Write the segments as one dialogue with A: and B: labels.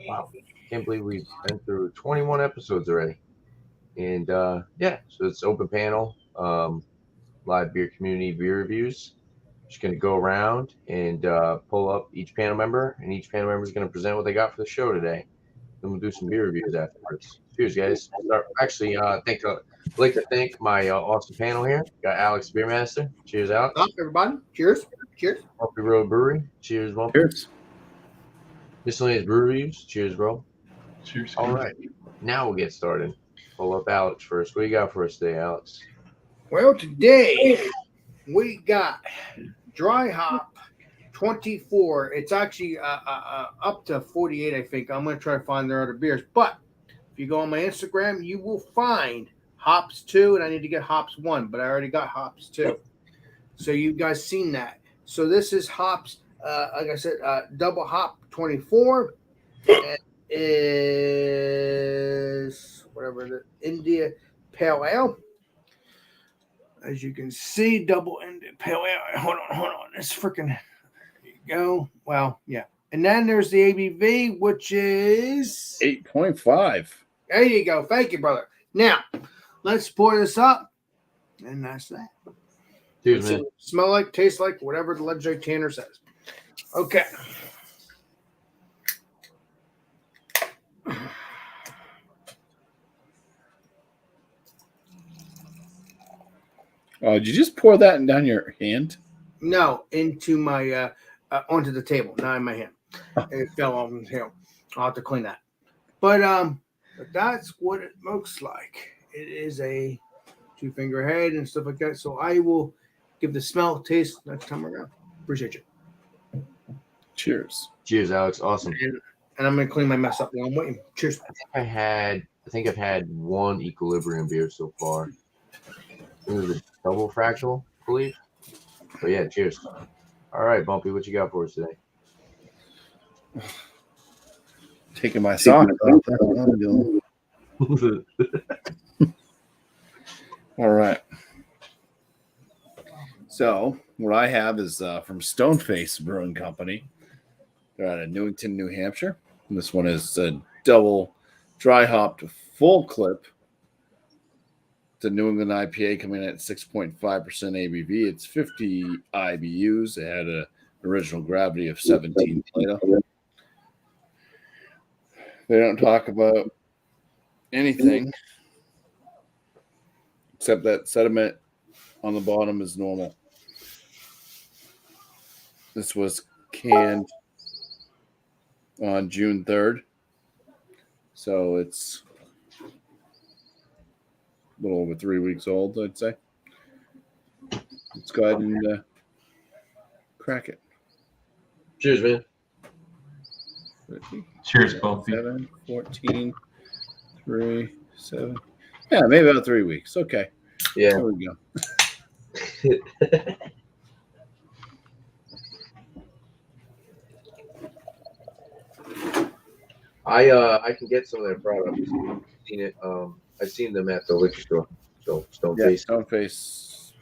A: Wow. Can't believe we've been through 21 episodes already. And yeah, so it's open panel, live beer community beer reviews. Just going to go around and pull up each panel member, and each panel member is going to present what they got for the show today. Then we'll do some beer reviews afterwards. Cheers, guys. Actually, I'd like to thank my awesome panel here. Got Alex Beermaster. Cheers, Alex.
B: Stop, everybody. Cheers. Cheers.
A: Bumpy Road Brewery. Cheers, Bumpy.
C: Cheers.
A: Miscellaneous Brew Reviews. Cheers, bro.
D: Cheers.
A: All right. Now we'll get started. Pull up Alex first. What do you got for us today, Alex?
B: Well, today we got Dry Hop 24. It's actually up to 48, I think. I'm going to try to find their other beers. But if you go on my Instagram, you will find Hops 2, and I need to get Hops 1, but I already got Hops 2. So you guys seen that. So this is Hops, like I said, Double Hop 24. It is whatever the India Pale Ale. As you can see, double India Pale Ale. Hold on. It's freaking. There you go. Well, yeah. And then there's the ABV, which is
C: 8.5.
B: There you go. Thank you, brother. Now, let's pour this up. And that's that.
A: Cheers, man.
B: Smell like, taste like, whatever the legendary Tanner says. Okay.
C: Did you just pour that down your hand?
B: No, into my onto the table, not in my hand. It fell off the table. I'll have to clean that. But that's what it looks like. It is a 2-finger head and stuff like that. So I will give the smell taste next time around. Appreciate you.
C: Cheers.
A: Cheers, Alex. Awesome.
B: And I'm gonna clean my mess up while I'm waiting. Cheers.
A: I think I've had one Equilibrium beer so far. It was a double fractal, I believe. But yeah, cheers. All right, Bumpy, what you got for us today?
C: Taking my sock off. That's what I'm doing. All right. So what I have is from Stoneface Brewing Company. They're out of Newington, New Hampshire. And this one is a double dry hopped full clip. It's a New England IPA coming in at 6.5% ABV. It's 50 IBUs. It had an original gravity of 17 Plato. They don't talk about anything except that sediment on the bottom is normal. This was canned on June 3rd. So it's a little over 3 weeks old, I'd say. Let's go ahead and crack it.
A: Cheers, man.
C: 13,
D: Cheers, Bumpy.
C: 7, 14, 3, 7. Yeah, maybe about 3 weeks. Okay.
A: Yeah.
C: There we go.
A: I can get some of their products. I've seen it. I've seen them at the liquor store. So Stoneface.
C: Yeah, Stoneface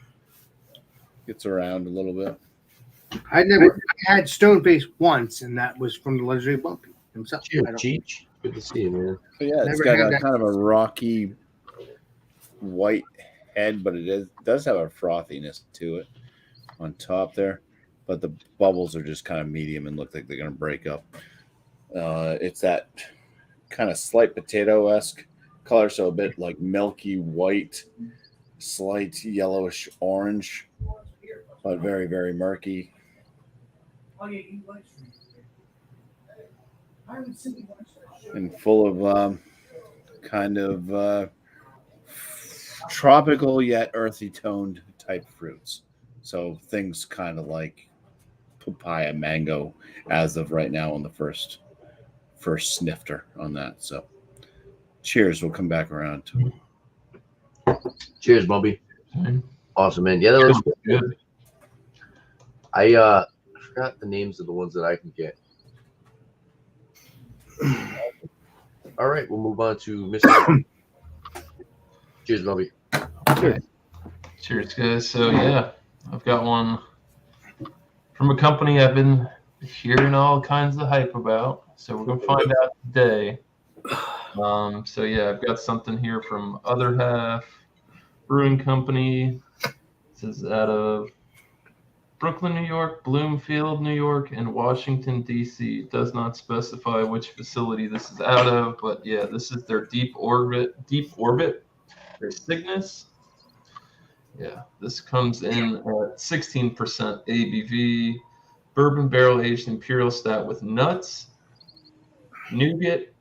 C: gets around a little bit.
B: I had Stoneface once, and that was from the legendary Bumpy himself.
A: Cheers, Cheech. Good to see you, man.
C: But yeah, it's
B: Never
C: got
B: had
C: a
B: that.
C: kind of a rocky white head, but it does have a frothiness to it on top there. But the bubbles are just kind of medium and look like they're going to break up. It's that kind of slight potato-esque color, so a bit like milky white, slight yellowish orange, but very, very murky. And full of kind of tropical yet earthy toned type fruits. So things kind of like papaya, mango, as of right now on the first snifter on that. So cheers. We'll come back around to it.
A: Cheers, Bumpy. Awesome, man. Yeah, that looks good. I forgot the names of the ones that I can get. All right, we'll move on to Mr. Cheers, Bumpy.
D: Cheers, guys. So, yeah, I've got one from a company I've been hearing all kinds of hype about. So we're gonna find out today. So yeah, I've got something here from Other Half Brewing Company. This is out of Brooklyn, New York, Bloomfield, New York, and Washington, D.C. It does not specify which facility this is out of, but yeah, this is their Deep Orbit, their Cygnus. Yeah, this comes in at 16% ABV, bourbon barrel aged imperial stout with nuts, nougat,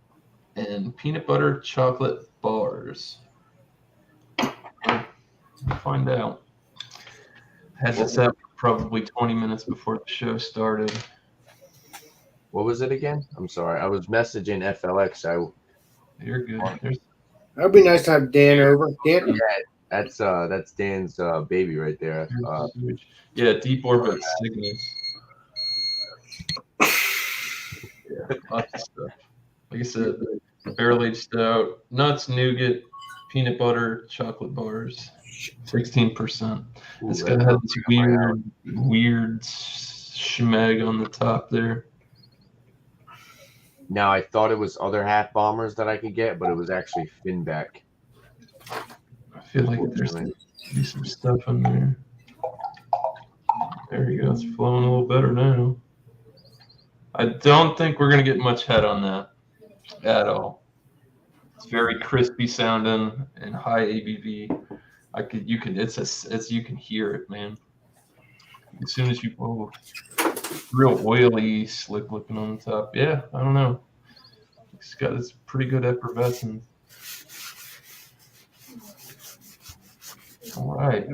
D: and peanut butter chocolate bars. We'll find out. Had this out probably 20 minutes before the show started.
A: What was it again? I'm sorry. I was messaging FLX.
D: You're good.
B: That'd be nice to have Dan over. Dan,
A: That's Dan's baby right there.
D: Yeah, Deep Orbit Cygnus. Yeah, lots of stuff. Like I said, barrel aged stout, nuts, nougat, peanut butter, chocolate bars, 16%. It's
A: Ooh,
D: got
A: that's
D: this weird schmeg on the top there.
A: Now I thought it was Other Half Bombers that I could get, but it was actually Finback.
D: I feel like there's some stuff in there. There you go. It's flowing a little better now. I don't think we're gonna get much head on that at all. It's very crispy sounding and high ABV. You can hear it, man. As soon as you real oily, slick looking on the top. Yeah, I don't know. It's got this pretty good effervescence. All right.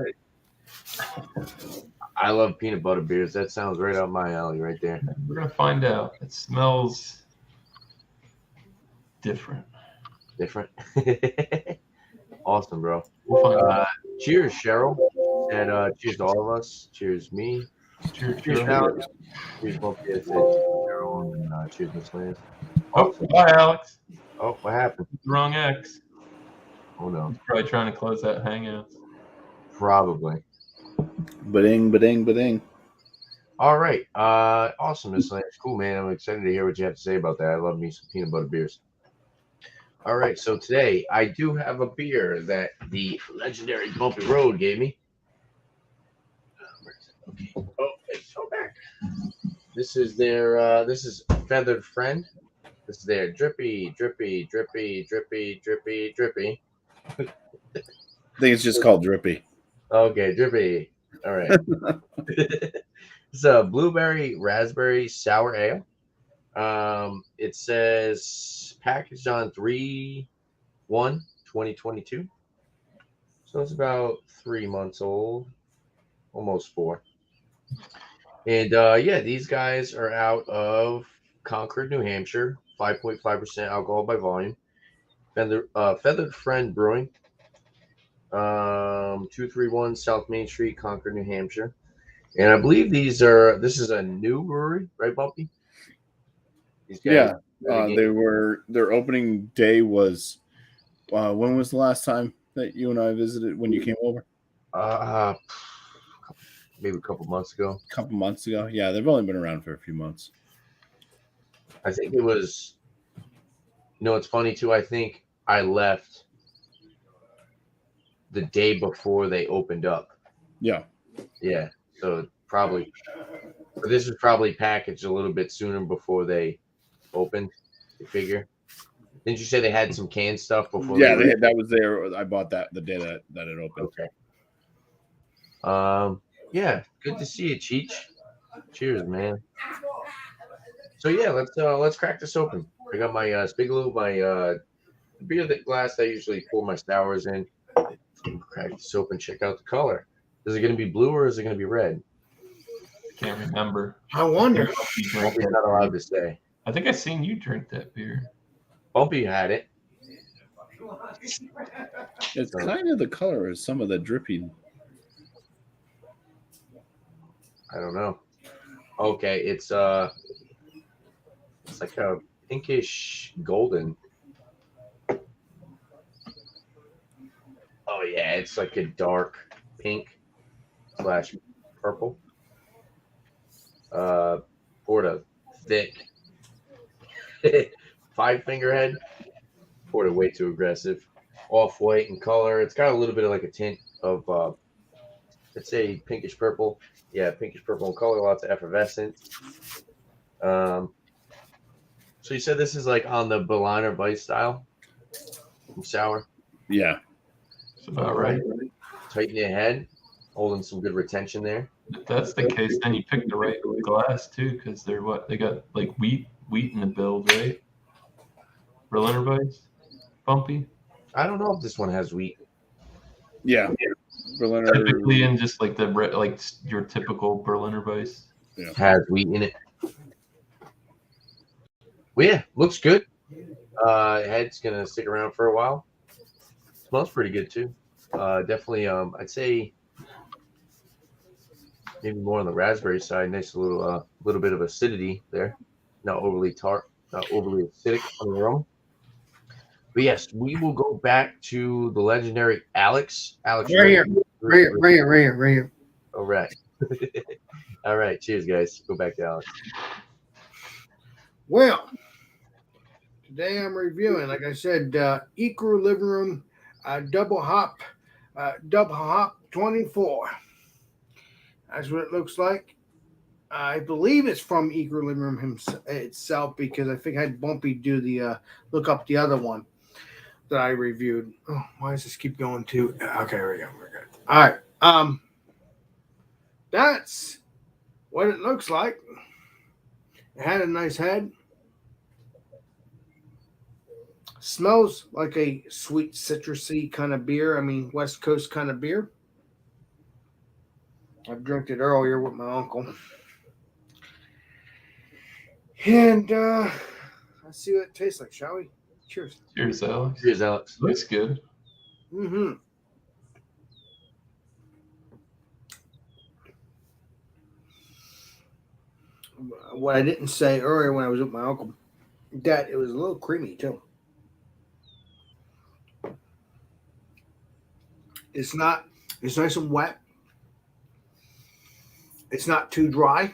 A: I love peanut butter beers. That sounds right up my alley right there.
D: We're gonna find out. It smells different.
A: Different. Awesome, bro.
D: We'll find out.
A: Cheers, Cheryl. And cheers to all of us. Cheers, me.
D: Cheers,
A: Cheers,
D: cheers.
A: Alex. Cheers, both of you. Cheryl, and cheers, Miss Lance.
D: Oh, bye, Alex.
A: Oh, what happened?
D: Wrong X.
A: Oh, no.
D: He's probably trying to close that hangout.
A: Probably.
C: Ba-ding, ba-ding, ba-ding.
A: All right. Awesome, Miss Lance. Cool, man. I'm excited to hear what you have to say about that. I love me some peanut butter beers. All right. So today I do have a beer that the legendary Bumpy Road gave me. Okay. Oh, it's so back. This is their this is Feathered Friend. This is their drippy.
C: I think it's just called Drippy.
A: Okay, drippy. All right. It's a blueberry raspberry sour ale. It says packaged on 3/1/2022. So it's about 3 months old, almost 4. And yeah, these guys are out of Concord, New Hampshire. 5.5% alcohol by volume. Feathered Friend Brewing. 231 South Main Street, Concord, New Hampshire. And I believe this is a new brewery, right, Bumpy? These guys,
C: Their opening day was when was the last time that you and I visited when you came over?
A: Maybe a couple months ago.
C: A couple months ago. Yeah, they've only been around for a few months.
A: I think it was, it's funny too. I think I left the day before they opened up.
C: Yeah.
A: Yeah. So this was probably packaged a little bit sooner before they opened. You figure? Didn't you say they had some canned stuff before?
C: Yeah, that was there. I bought that the day that it opened.
A: Okay. Yeah. Good to see you, Cheech. Cheers, man. So yeah, let's crack this open. I got my Spigaloo, my beer glass that I usually pour my sours in. Crack this open. Check out the color. Is it going to be blue or is it going to be red?
D: Can't remember.
B: I wonder.
A: Bumpy's not allowed to say.
D: I think I seen you drink that beer.
A: Bumpy had it.
C: It's kind of the color of some of the Drippy.
A: I don't know. Okay, it's like a pinkish golden. Oh yeah, it's like a dark pink / purple. Poured a thick 5 finger head. Poured it way too aggressive. Off white in color. It's got a little bit of like a tint of let's say pinkish purple. Yeah, pinkish purple in color, lots of effervescent. So you said this is like on the Berliner Weiss style sour.
C: Yeah.
D: That's about right.
A: Tighten your head, holding some good retention there.
D: If that's the case, then you pick the right glass too, because they're what they got like wheat in the build, right? Berliner Weiss, bumpy.
A: I don't know if this one has wheat.
C: Yeah. Berliner.
D: Typically, in just like like your typical Berliner Weiss.
C: Yeah.
A: Has wheat in it. Well, yeah, looks good. Head's gonna stick around for a while. Smells pretty good too. Definitely. I'd say maybe more on the raspberry side. Nice little bit of acidity there. Not overly tart. Not overly acidic on the aroma. But yes, we will go back to the legendary Alex. Alex,
B: Right here.
A: All right. All right. Cheers, guys. Go back to Alex.
B: Well, today I'm reviewing, like I said, Equilibrium Double Hop 24. That's what it looks like. I believe it's from Equilibrium itself, because I think I had Bumpy do the look up the other one that I reviewed. Oh, why does this keep going to? Okay, here we go. We're good. All right. That's what it looks like. It had a nice head. Smells like a sweet citrusy kind of beer. I mean, West Coast kind of beer. I've drank it earlier with my uncle. And let's see what it tastes like, shall we? Cheers.
D: Cheers, Alex.
A: Cheers, Alex.
D: Looks good.
B: Mm-hmm. What I didn't say earlier when I was with my uncle, that it was a little creamy too. It's nice and wet. It's not too dry.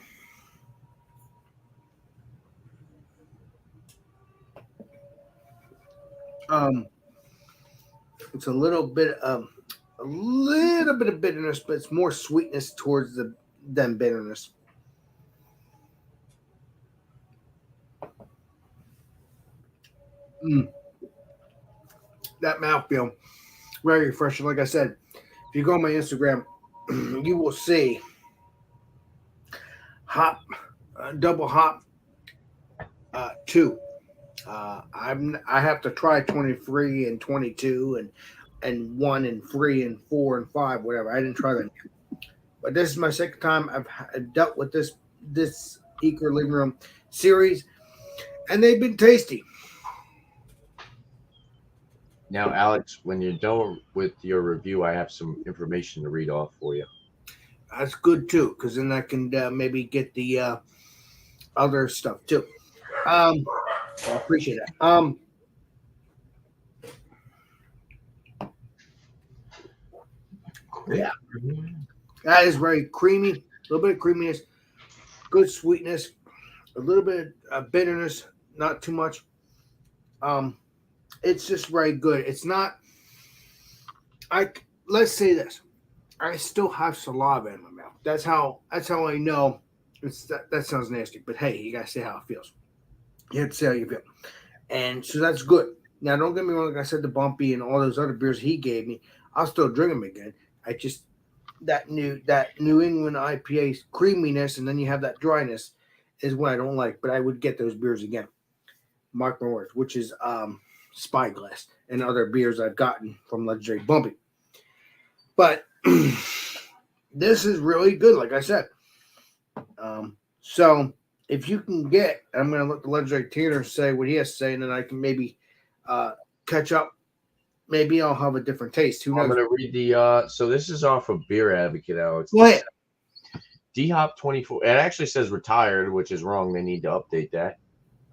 B: It's a little bit of bitterness, but it's more sweetness towards than bitterness. That mouthfeel, very refreshing. Like I said, if you go on my Instagram, you will see double hop 2. I have to try 23 and 22 and 1 and 3 and 4 and 5, whatever. I didn't try that yet. But this is my second time I've dealt with this Equilibrium series, and they've been tasty.
A: Now, Alex, when you're done with your review, I have some information to read off for you.
B: That's good too, because then I can maybe get the other stuff too. I appreciate that. Yeah, that is very creamy. A little bit of creaminess, good sweetness, a little bit of bitterness, not too much. It's just very good. It's not. Let's say this. I still have saliva in my mouth. That's how I know. That sounds nasty, but hey, you gotta say how it feels. You have to say how you feel, and so that's good. Now, don't get me wrong. Like I said, the Bumpy and all those other beers he gave me, I'll still drink them again. I just that New England IPA creaminess, and then you have that dryness, is what I don't like. But I would get those beers again. Mark my words, which is Spyglass and other beers I've gotten from Legendary Bumpy. But this is really good, like I said. So if you can get, I'm going to let the Legendary Tanner say what he has to say, and then I can maybe catch up. Maybe I'll have a different taste. Who knows?
A: I'm going to read the, so this is off of Beer Advocate, Alex.
B: Go ahead.
A: D-Hop 24. It actually says retired, which is wrong. They need to update that.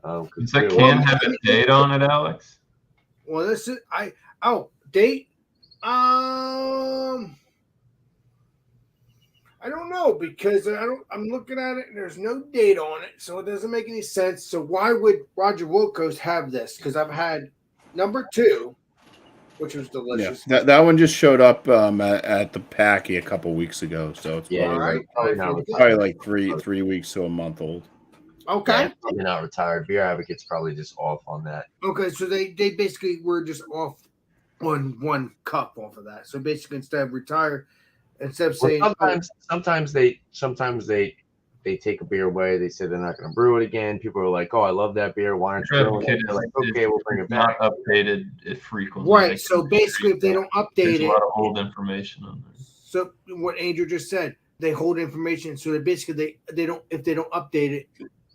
D: Does that can have a date on it, Alex?
B: Well, this is, date. I I don't know because I'm looking at it and there's no date on it, so it doesn't make any sense. So why would Roger Wilco's have this? Because I've had number 2, which was
C: Yeah,
B: delicious.
C: that one just showed up at the Packy a couple weeks ago, so it's
A: Yeah,
B: All right.
A: probably not
C: probably
A: retired.
C: like three weeks to a month old.
B: Okay.
A: Yeah, probably not retired. Beer Advocate's probably just off on that.
B: Okay. So they basically were just off on one cup off of that. So basically, instead of saying
A: Sometimes they take a bear away. They say they're not going to brew it again. People are like, "Oh, I love that beer. Why aren't you brewing it?" They're like, "Okay, we'll bring it back."
D: Not updated frequently.
B: right. So basically, if they don't
D: there's
B: update
D: a
B: it,
D: lot of old information on there.
B: so what Andrew just said, they hold information. So that basically they don't if they don't update it,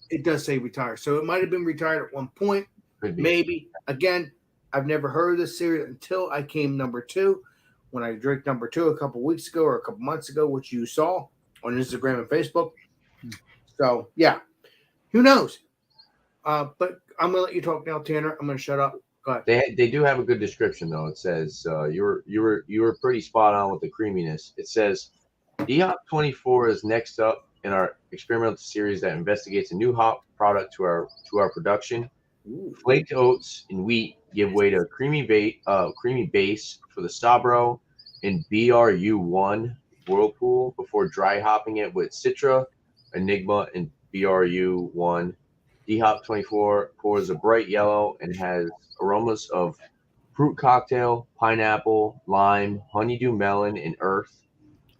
B: it does say retire. So it might have been retired at one point.
A: Could be.
B: Maybe. Again, I've never heard of this series until I came number 2. When I drank number 2 a couple weeks ago or a couple months ago, which you saw on Instagram and Facebook. So yeah, who knows? But I'm gonna let you talk now, Tanner. I'm gonna shut up. Go ahead.
A: They do have a good description though. It says you were pretty spot on with the creaminess. It says D-Hop 24 is next up in our experimental series that investigates a new hop product to our production. Flaked oats and wheat give way to a creamy base for the Sabro and BRU1 Whirlpool before dry hopping it with Citra, Enigma, and BRU1. D-Hop 24 pours a bright yellow and has aromas of fruit cocktail, pineapple, lime, honeydew melon, and earth.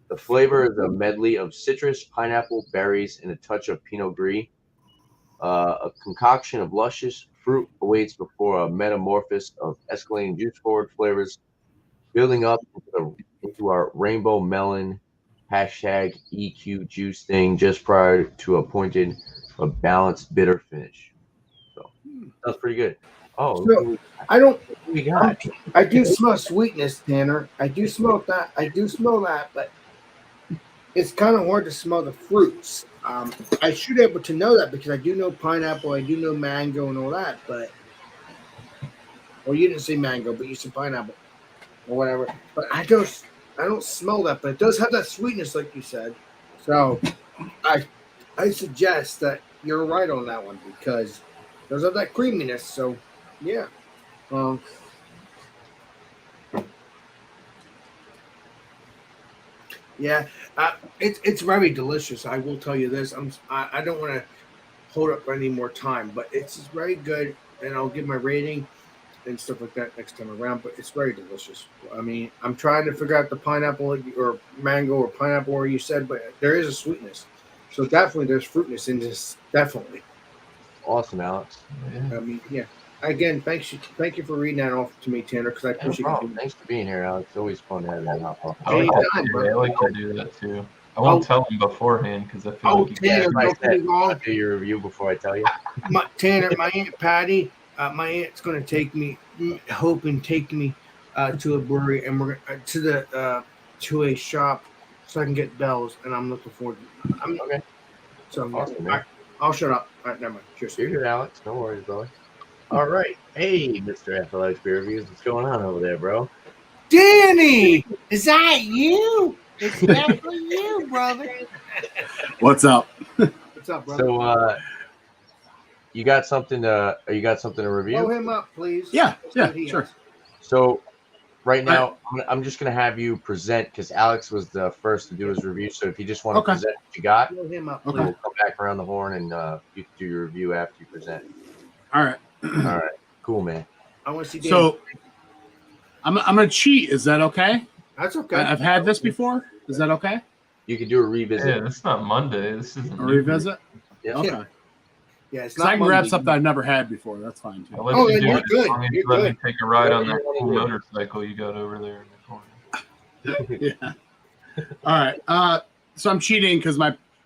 A: The flavor is a medley of citrus, pineapple, berries, and a touch of Pinot Gris. A concoction of luscious fruit awaits before a metamorphosis of escalating juice-forward flavors, building up into our rainbow melon #EQ juice thing just prior to a balanced bitter finish. So that's pretty good. Oh,
B: So, I don't.
A: we got
B: I do smell sweetness, Tanner. I do smell that. But it's kind of hard to smell the fruits. I should be able to know that because I do know pineapple, I do know mango and all that, but you didn't say mango, but you said pineapple or whatever. But I don't smell that, but it does have that sweetness, like you said. So I suggest that you're right on that one because it does have that creaminess. So yeah. Yeah, it's very delicious. I will tell you this. I don't want to hold up any more time, but it's very good, and I'll give my rating and stuff like that next time around. But it's very delicious. I mean, I'm trying to figure out the pineapple or mango or pineapple, or you said, but there is a sweetness. So definitely, there's fruitness in this. Definitely.
A: awesome, Alex.
B: I mean, yeah. Again, thank you for reading that off to me, Tanner, because I
A: No
B: appreciate
A: problem.
B: you.
A: Thanks for being here, Alex. It's always fun to have you on Hop Off.
D: I like,
B: Anytime,
D: that too.
B: bro.
D: I like to do that too. I won't tell them beforehand because I feel
B: Oh,
D: like you
B: Tanner,
A: Like I
B: don't get me
A: said,
B: wrong.
A: I'll do your review before I tell you.
B: Tanner, my Aunt Patty, my aunt's going to take me to a brewery, and we're to a shop so I can get bells, and I'm looking forward to it.
A: Okay.
B: So
A: Awesome, man.
B: I'll shut up. All right, never mind. Cheers.
A: You're good, Alex. No worries, brother. All right. Hey, Mr. FLX Beer Reviews. What's going on over there, bro?
B: Danny, is that you? It's definitely you, brother.
E: What's up?
B: What's up, brother?
A: So, you got something to review?
B: Blow him up, please.
E: Yeah,
B: See what he
E: sure.
B: has.
A: So, right now, I'm just gonna have you present because Alex was the first to do his review. So, if you just want to
E: Okay.
A: present what you got,
B: Blow him up,
E: Okay.
B: please.
A: we'll come back around the horn and you can do your review after you present.
E: All right.
A: All right. Cool, man.
B: I want to see Danny.
E: So I'm gonna cheat. Is that okay?
B: That's okay.
E: I've had this before. Is that okay?
A: You can do a revisit.
D: Yeah, it's not Monday. This isn't
E: A revisit?
A: Yeah.
E: Okay.
B: Yeah. Yeah, it's
E: Because I
B: not
E: can grab
B: Monday.
E: something I've never had before. That's fine too.
D: I'll let
B: Oh,
D: you
B: then
D: do
B: you're
D: it
B: good.
D: as long as
B: You're
D: you let
B: good.
D: me take a ride on
A: Whatever
D: that
A: you
D: cool
A: wanna do.
D: motorcycle you got over there in the corner.
E: Yeah. All right. So I'm cheating because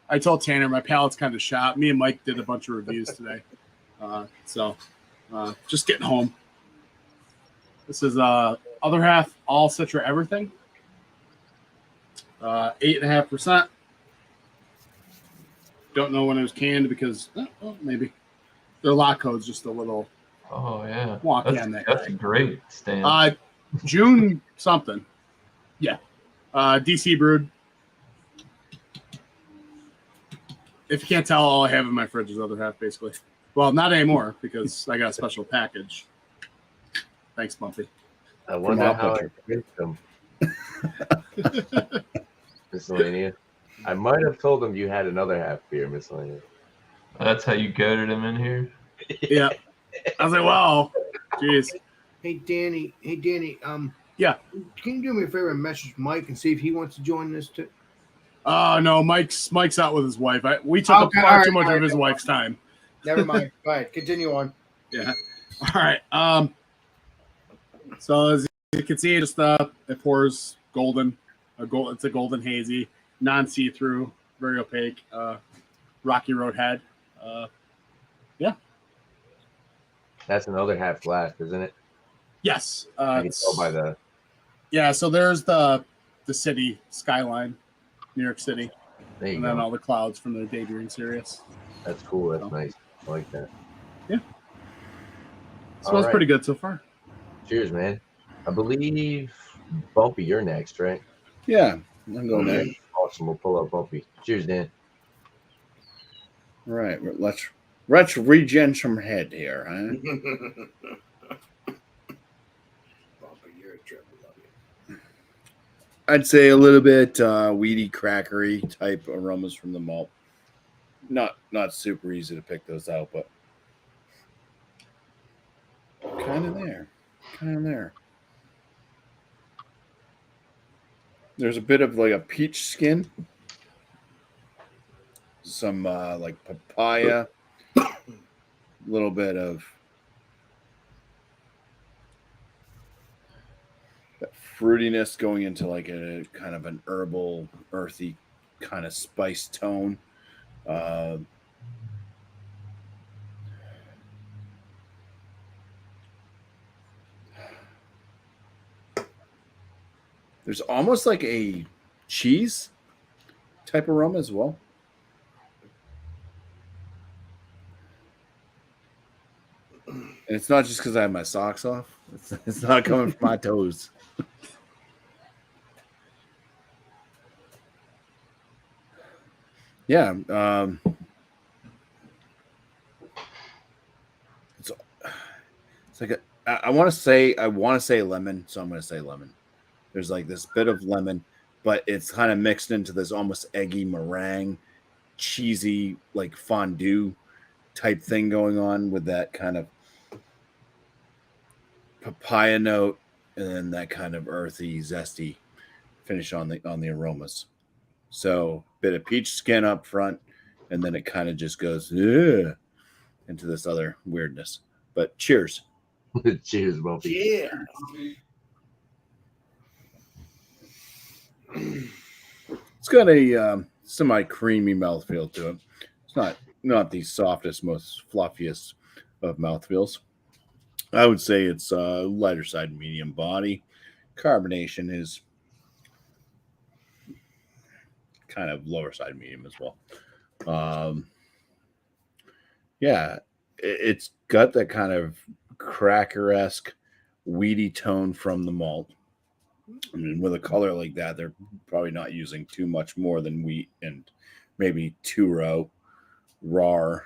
E: I told Tanner my palate's kind of shot. Me and Mike did a bunch of reviews today. So just getting home. This is other half all Citra everything. 8.5%. Don't know when it was canned because maybe their lot code's just a little
D: Oh yeah,
E: wonky
D: that's,
E: on that.
D: that's a great stand.
E: June something. Yeah. DC brewed. if you can't tell, all I have in my fridge is the other half, basically. Well, not anymore because I got a special package. Thanks, Bumpy.
A: I wonder
C: our
A: how I
C: butcher.
A: convinced him. Miscellaneous. I might have told him you had another half beer, miscellaneous.
D: That's how you goaded him in here.
E: Yeah. I was like, wow. Jeez.
B: Hey Danny.
E: Yeah.
B: Can you do me a favor and message Mike and see if he wants to join this too?
E: No, Mike's out with his wife. We took
B: Okay,
E: up far
B: all
E: too
B: right,
E: much
B: all
E: of his
B: right.
E: wife's time.
B: Never mind. Go ahead. Continue on.
E: Yeah. All right. So as you can see, just it pours golden. It's a golden hazy, non-see-through, very opaque. Rocky Road head.
A: That's another half glass, isn't it?
E: Yes.
A: I can tell by the.
E: Yeah. So there's the city skyline, New York City,
A: There you
E: and
A: go.
E: then all the clouds from the Daydream series.
A: That's cool. That's
E: So.
A: nice. I like that.
E: Smells
A: right.
E: pretty good so far.
A: Cheers, man. I believe Bumpy, you're next, right?
C: Yeah, I'm going there.
A: Awesome. We'll pull up Bumpy. Cheers, Dan.
C: All right, let's regen some head here, huh?
B: Bumper, you're a trip. Love you.
C: I'd say a little bit weedy, crackery type aromas from the malt. Not super easy to pick those out, but kind of there. There's a bit of like a peach skin, some like papaya, a little bit of that fruitiness going into like a kind of an herbal, earthy kind of spice tone. There's almost like a cheese type aroma as well. And it's not just because I have my socks off. It's not coming from my toes. Yeah. It's like I want to say lemon, so I'm going to say lemon. There's like this bit of lemon, but it's kind of mixed into this almost eggy meringue, cheesy like fondue type thing going on with that kind of papaya note and then that kind of earthy, zesty finish on the aromas. So bit of peach skin up front, and then it kind of just goes into this other weirdness. But cheers.
A: Cheers, Bumpy.
B: Yeah.
C: It's got a semi-creamy mouthfeel to it. It's not the softest, most fluffiest of mouthfeels. I would say it's lighter side medium body. Carbonation is kind of lower side medium as well. Yeah, it's got that kind of cracker-esque weedy tone from the malt. I mean, with a color like that, they're probably not using too much more than wheat and maybe 2-row, raw,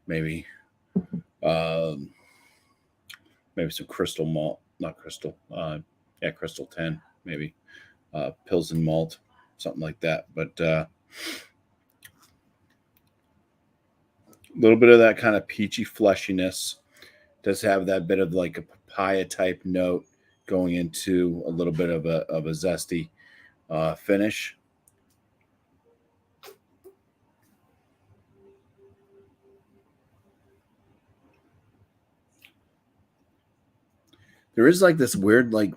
C: maybe some crystal malt, not crystal, crystal 10, maybe Pilsen malt, something like that. But a little bit of that kind of peachy fleshiness. Does have that bit of like a papaya type note going into a little bit of a zesty finish. There is like this weird like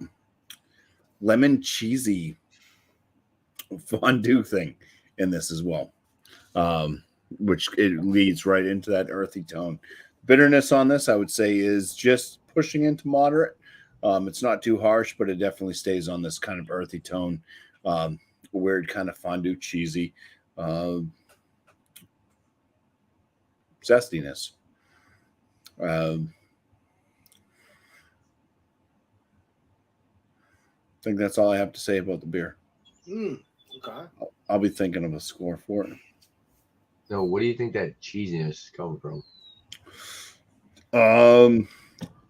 C: lemon cheesy fondue thing in this as well, which it leads right into that earthy tone. Bitterness on this, I would say, is just pushing into moderate. It's not too harsh, but it definitely stays on this kind of earthy tone, weird kind of fondue cheesy zestiness. I think that's all I have to say about the beer.
B: Okay.
C: I'll be thinking of a score for it.
A: No, what do you think that cheesiness is coming from?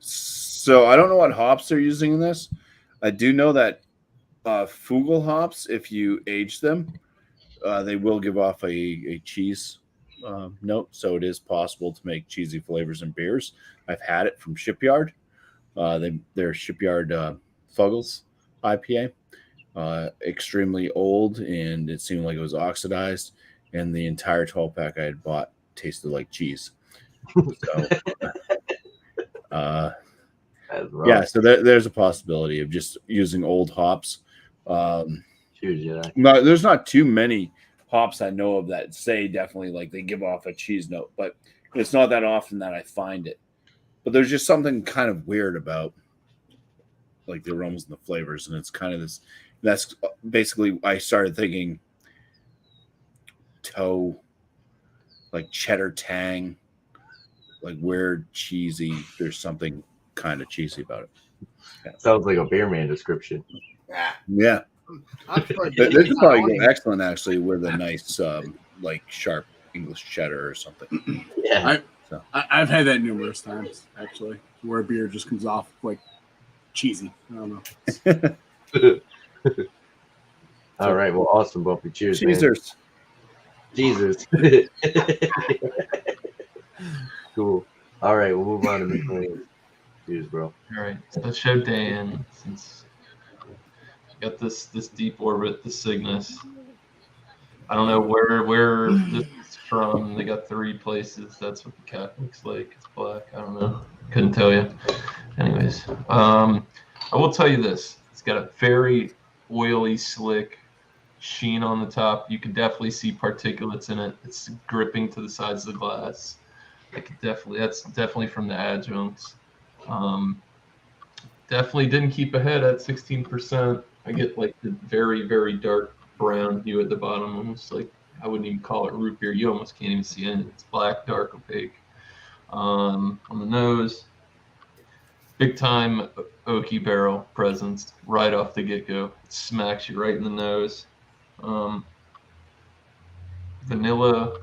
C: So I don't know what hops they're using in this. I do know that Fugel hops, if you age them, they will give off a cheese note. So it is possible to make cheesy flavors in beers. I've had it from Shipyard. They're Shipyard Fuggles IPA. Extremely old, and it seemed like it was oxidized. And the entire 12-pack I had bought tasted like cheese. So,
A: That's rough.
C: yeah, so there's a possibility of just using old hops.
A: Cheers, Jedi.
C: No, there's not too many hops I know of that say definitely like they give off a cheese note, but it's not that often that I find it. But there's just something kind of weird about like the aromas and the flavors, and it's kind of this. That's basically I started thinking toe, like cheddar tang, like weird cheesy. There's something kind of cheesy about it. Yeah.
A: Sounds like a beer man description.
C: Yeah.
B: I'm surprised
C: This
B: you
C: is
B: didn't
C: probably
B: like
C: excellent, actually, with a nice, like sharp English cheddar or something.
A: Yeah.
E: I've had that numerous times, actually, where a beer just comes off like cheesy. I don't know.
A: All right. Well, awesome, Bumpy. Cheers, man.
C: Cheezers.
A: Jesus. Cool. All right. We'll move on to McLean. Cheers, bro.
D: All right, so let's show Dan since we got this deep orbit, the Cygnus. I don't know where this is from. They got 3 places. That's what the cap looks like. It's black. I don't know. Couldn't tell you. Anyways, I will tell you this. It's got a very oily, slick sheen on the top. You can definitely see particulates in it. It's gripping to the sides of the glass. That's definitely from the adjuncts. Definitely didn't keep ahead at 16%. I get like the very, very dark brown hue at the bottom, almost like I wouldn't even call it root beer. You almost can't even see it. It's black, dark, opaque. On the nose, big time oaky barrel presence right off the get-go. It smacks you right in the nose. Vanilla.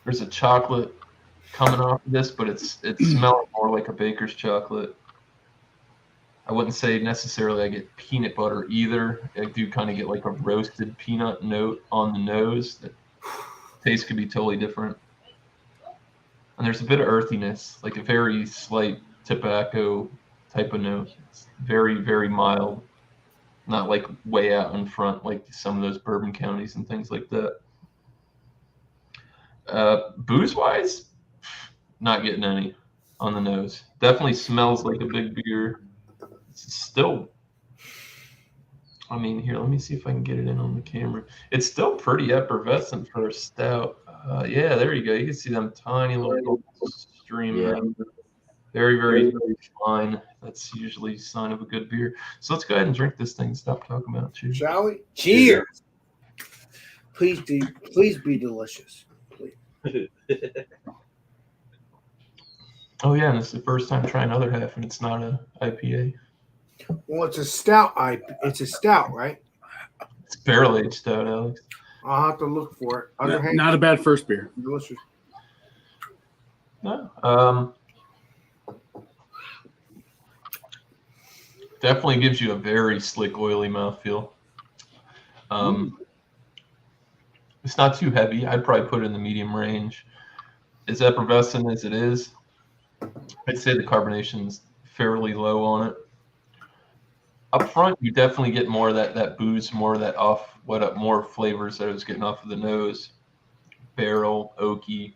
D: There's a chocolate coming off of this, but it's smelling more like a baker's chocolate. I wouldn't say necessarily I get peanut butter either. I do kind of get like a roasted peanut note on the nose. That taste could be totally different. And there's a bit of earthiness, like a very slight tobacco type of note. It's very, very mild. Not like way out in front like some of those bourbon counties and things like that. Booze-wise, not getting any on the nose. Definitely smells like a big beer. It's still, I mean, here, let me see if I can get it in on the camera. It's still pretty effervescent for a stout. Yeah, there you go. You can see them tiny little streaming.
A: Yeah.
D: Very, very, very fine. That's usually a sign of a good beer. So let's go ahead and drink this thing. Stop talking about it. Cheers.
B: Shall we? Cheers. Please be delicious. Please.
D: Oh yeah, and it's the first time trying other half, and it's not a IPA.
B: Well, it's a stout. It's a stout, right?
D: It's barrel aged stout, Alex.
B: I'll have to look for it. Other hand,
E: Not a bad first beer.
B: delicious.
D: No. Definitely gives you a very slick, oily mouthfeel. It's not too heavy. I'd probably put it in the medium range. As effervescent as it is, I'd say the carbonation's fairly low on it. Up front, you definitely get more of that booze, more of that more flavors that I was getting off of the nose. Barrel, oaky,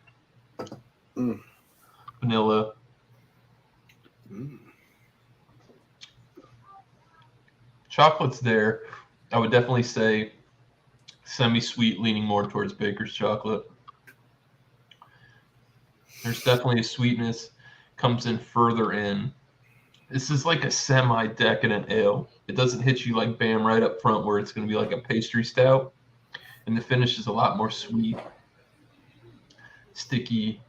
D: vanilla. Chocolate's there. I would definitely say semi-sweet, leaning more towards baker's chocolate. There's definitely a sweetness, comes in further in. This is like a semi-decadent ale. It doesn't hit you like bam right up front where it's going to be like a pastry stout. And the finish is a lot more sweet, sticky.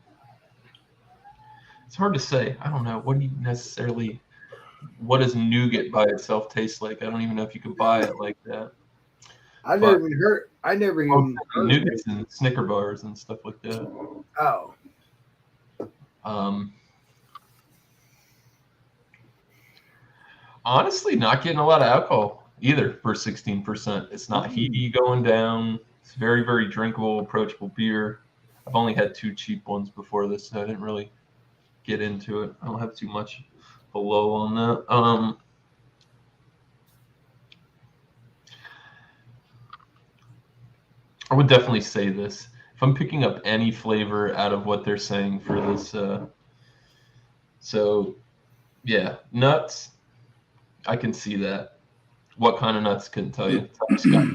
D: It's hard to say. I don't know. What does nougat by itself taste like? I don't even know if you could buy it like that.
B: I've I never even.
D: Nougats and Snicker bars and stuff like that.
B: Oh,
D: Honestly, not getting a lot of alcohol either for 16%. It's not heaty going down. It's very, very drinkable, approachable beer. I've only had 2 cheap ones before this, so I didn't really get into it. I don't have too much below on that. I would definitely say this. If I'm picking up any flavor out of what they're saying for this, so yeah, nuts. I can see that. What kind of nuts? Couldn't tell you. It's got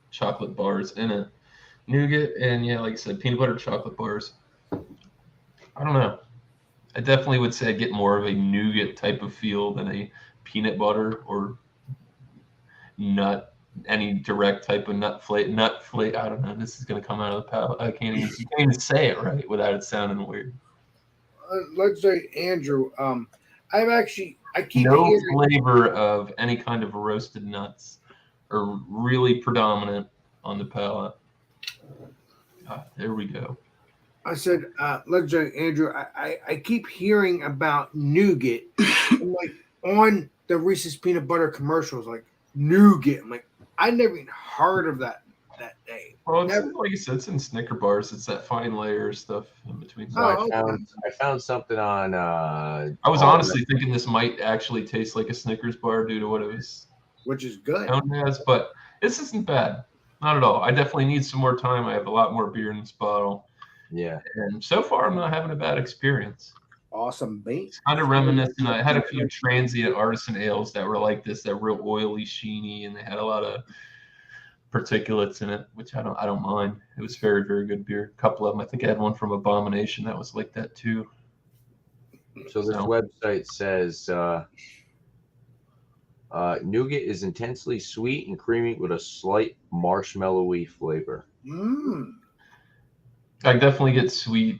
D: chocolate bars in it, nougat, and yeah, like I said, peanut butter chocolate bars. I don't know. I definitely would say I get more of a nougat type of feel than a peanut butter or nut, any direct type of nut flake. I don't know. This is gonna come out of the palate. I can't even say it right without it sounding weird.
B: let's say Andrew. I keep
D: No
B: hearing.
D: flavor of any kind of roasted nuts are really predominant on the palate. There we go.
B: I said, let's say Andrew. I keep hearing about nougat, like on the Reese's peanut butter commercials, like nougat. I'm like, I never even heard of that name.
D: Well, it's,
B: Never.
D: like you said, it's in Snicker bars. It's that fine layer of stuff in between.
A: So I found something on.
D: I was honestly thinking this might actually taste like a Snickers bar due to what it was
B: Which is good.
D: known as, but this isn't bad. Not at all. I definitely need some more time. I have a lot more beer in this bottle.
A: Yeah.
D: And so far, I'm not having a bad experience.
B: Awesome beat.
D: It's kind of reminiscent. I had a few transient artisan ales that were like this, that real oily, sheeny, and they had a lot of particulates in it, which I don't mind. It was very, very good beer. A couple of them. I think I had one from Abomination that was like that too.
A: So this website says nougat is intensely sweet and creamy with a slight marshmallowy flavor.
D: I definitely get sweet.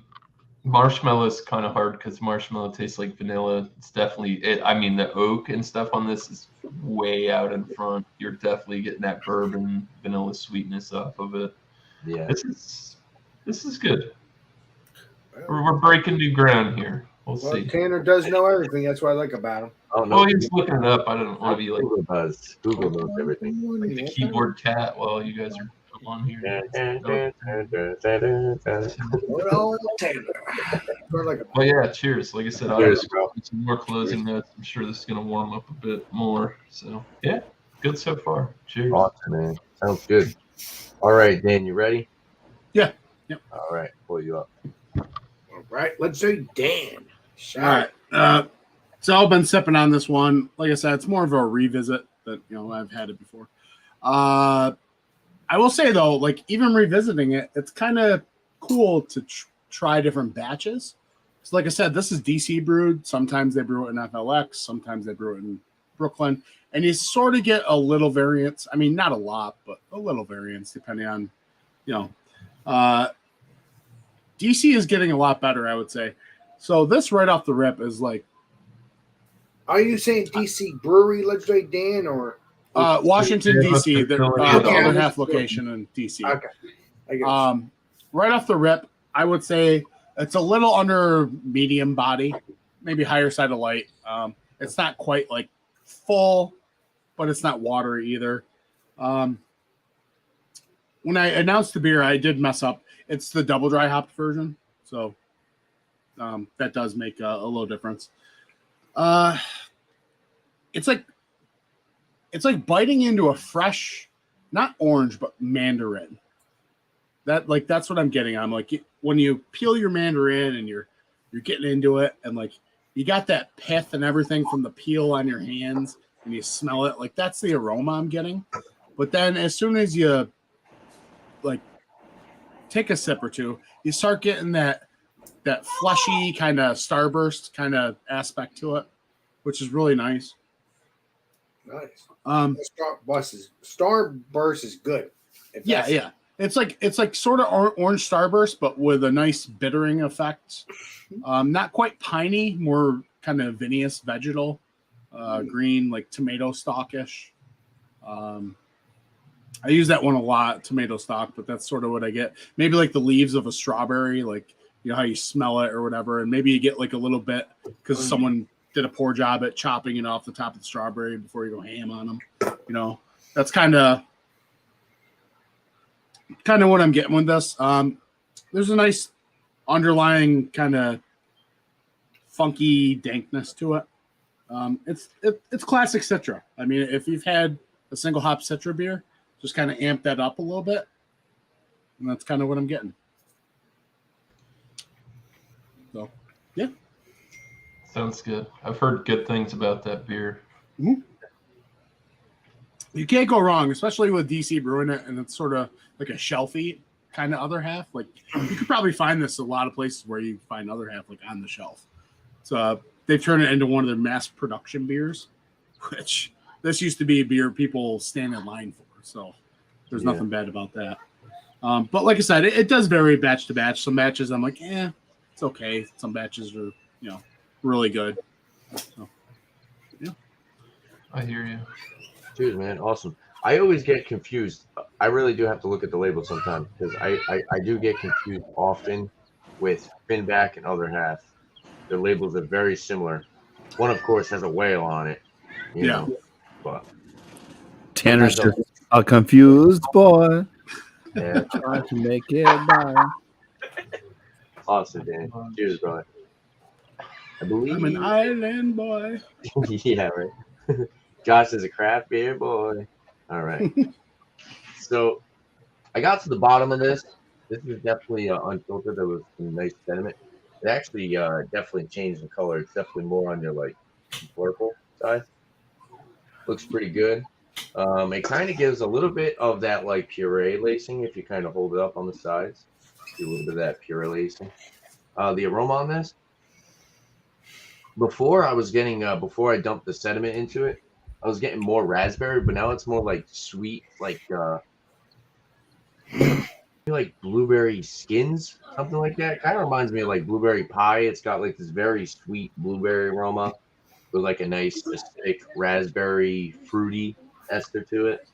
D: Marshmallow is kind of hard because marshmallow tastes like vanilla. It's definitely it. I mean, the oak and stuff on this is way out in front. You're definitely getting that bourbon vanilla sweetness off of it.
A: Yeah.
D: This is good. We're breaking new ground here. We'll see.
B: Tanner does know everything. That's what I like about him.
A: Oh
D: Well,
A: no.
D: he's looking it up. I don't want to be like
A: Google does. Google knows everything.
D: the keyboard cat while you guys are on here.
B: Good old Tanner. Sort of like a-
D: Well, yeah, cheers. Like I said, I'll
A: Cheers,
D: have
A: bro.
D: some more closing notes. I'm sure this is going to warm up a bit more. So, yeah, good so far. Cheers.
A: Awesome, man. Sounds good. All right, Dan, you ready?
E: Yeah. Yep.
A: All right, pull you up.
B: All right. Let's say Dan.
E: All right. So I've been sipping on this one. Like I said, it's more of a revisit that I've had it before. I will say though, like even revisiting it, it's kind of cool to try different batches. So like I said, this is DC brewed. Sometimes they brew it in FLX. Sometimes they brew it in Brooklyn, and you sort of get a little variance. I mean, not a lot, but a little variance depending on, DC is getting a lot better, I would say. So this right off the rip is like,
B: Are you saying DC Brewery, let's say Dan, or
E: Washington,
D: Yeah,
E: D.C., the
B: okay.
E: other half location in D.C.
B: okay? I guess.
E: Right off the rip, I would say it's a little under medium body, maybe higher side of light. It's not quite like full, but it's not watery either. When I announced the beer, I did mess up. It's the double dry hopped version, so that does make a little difference. It's like biting into a fresh, not orange, but mandarin. That's what I'm getting. I'm like, when you peel your mandarin and you're getting into it, and like you got that pith and everything from the peel on your hands, and you smell it, like that's the aroma I'm getting. But then as soon as you like take a sip or two, you start getting that fleshy kind of starburst kind of aspect to it, which is really nice.
B: Nice. Starburst is good.
E: Yeah. It's like sort of orange starburst, but with a nice bittering effect. Not quite piney, more kind of vinous vegetal, green, like tomato stalkish. I use that one a lot, tomato stock, but that's sort of what I get. Maybe like the leaves of a strawberry, like you know how you smell it or whatever, and maybe you get like a little bit because someone did a poor job at chopping it off the top of the strawberry before you go ham on them. You know, that's kind of what I'm getting with this. There's a nice underlying kind of funky dankness to it. It's classic Citra. I mean, if you've had a single hop Citra beer, just kind of amp that up a little bit, and that's kind of what I'm getting. So, yeah.
D: Sounds good. I've heard good things about that beer.
E: Mm-hmm. You can't go wrong, especially with DC brewing it, and it's sort of like a shelfy kind of other half. Like you could probably find this a lot of places where you find other half like on the shelf. So they've turned it into one of their mass production beers, which this used to be a beer people stand in line for. So there's nothing bad about that. But like I said, it does vary batch to batch. Some batches I'm like, it's okay. Some batches are, really good. So, yeah.
D: I hear you.
A: Cheers, man. Awesome. I always get confused. I really do have to look at the label sometimes because I do get confused often with Finback and Other Half. Their labels are very similar. One, of course, has a whale on it. You know, but
C: Tanner's just a confused boy.
A: yeah.
C: Trying to make it by.
A: Awesome, Dan. Cheers, brother. I believe
E: I'm an island boy.
A: yeah, right. Josh is a craft beer boy. All right. So I got to the bottom of this. This is definitely unfiltered. There was some nice sediment. It actually definitely changed the color. It's definitely more on your like purple side. Looks pretty good. It kind of gives a little bit of that like puree lacing if you kind of hold it up on the sides. See a little bit of that puree lacing. The aroma on this. Before I was getting before I dumped the sediment into it, I was getting more raspberry, but now it's more like sweet, like blueberry skins, something like that. Kind of reminds me of like blueberry pie. It's got like this very sweet blueberry aroma with like a nice acidic raspberry fruity ester to it.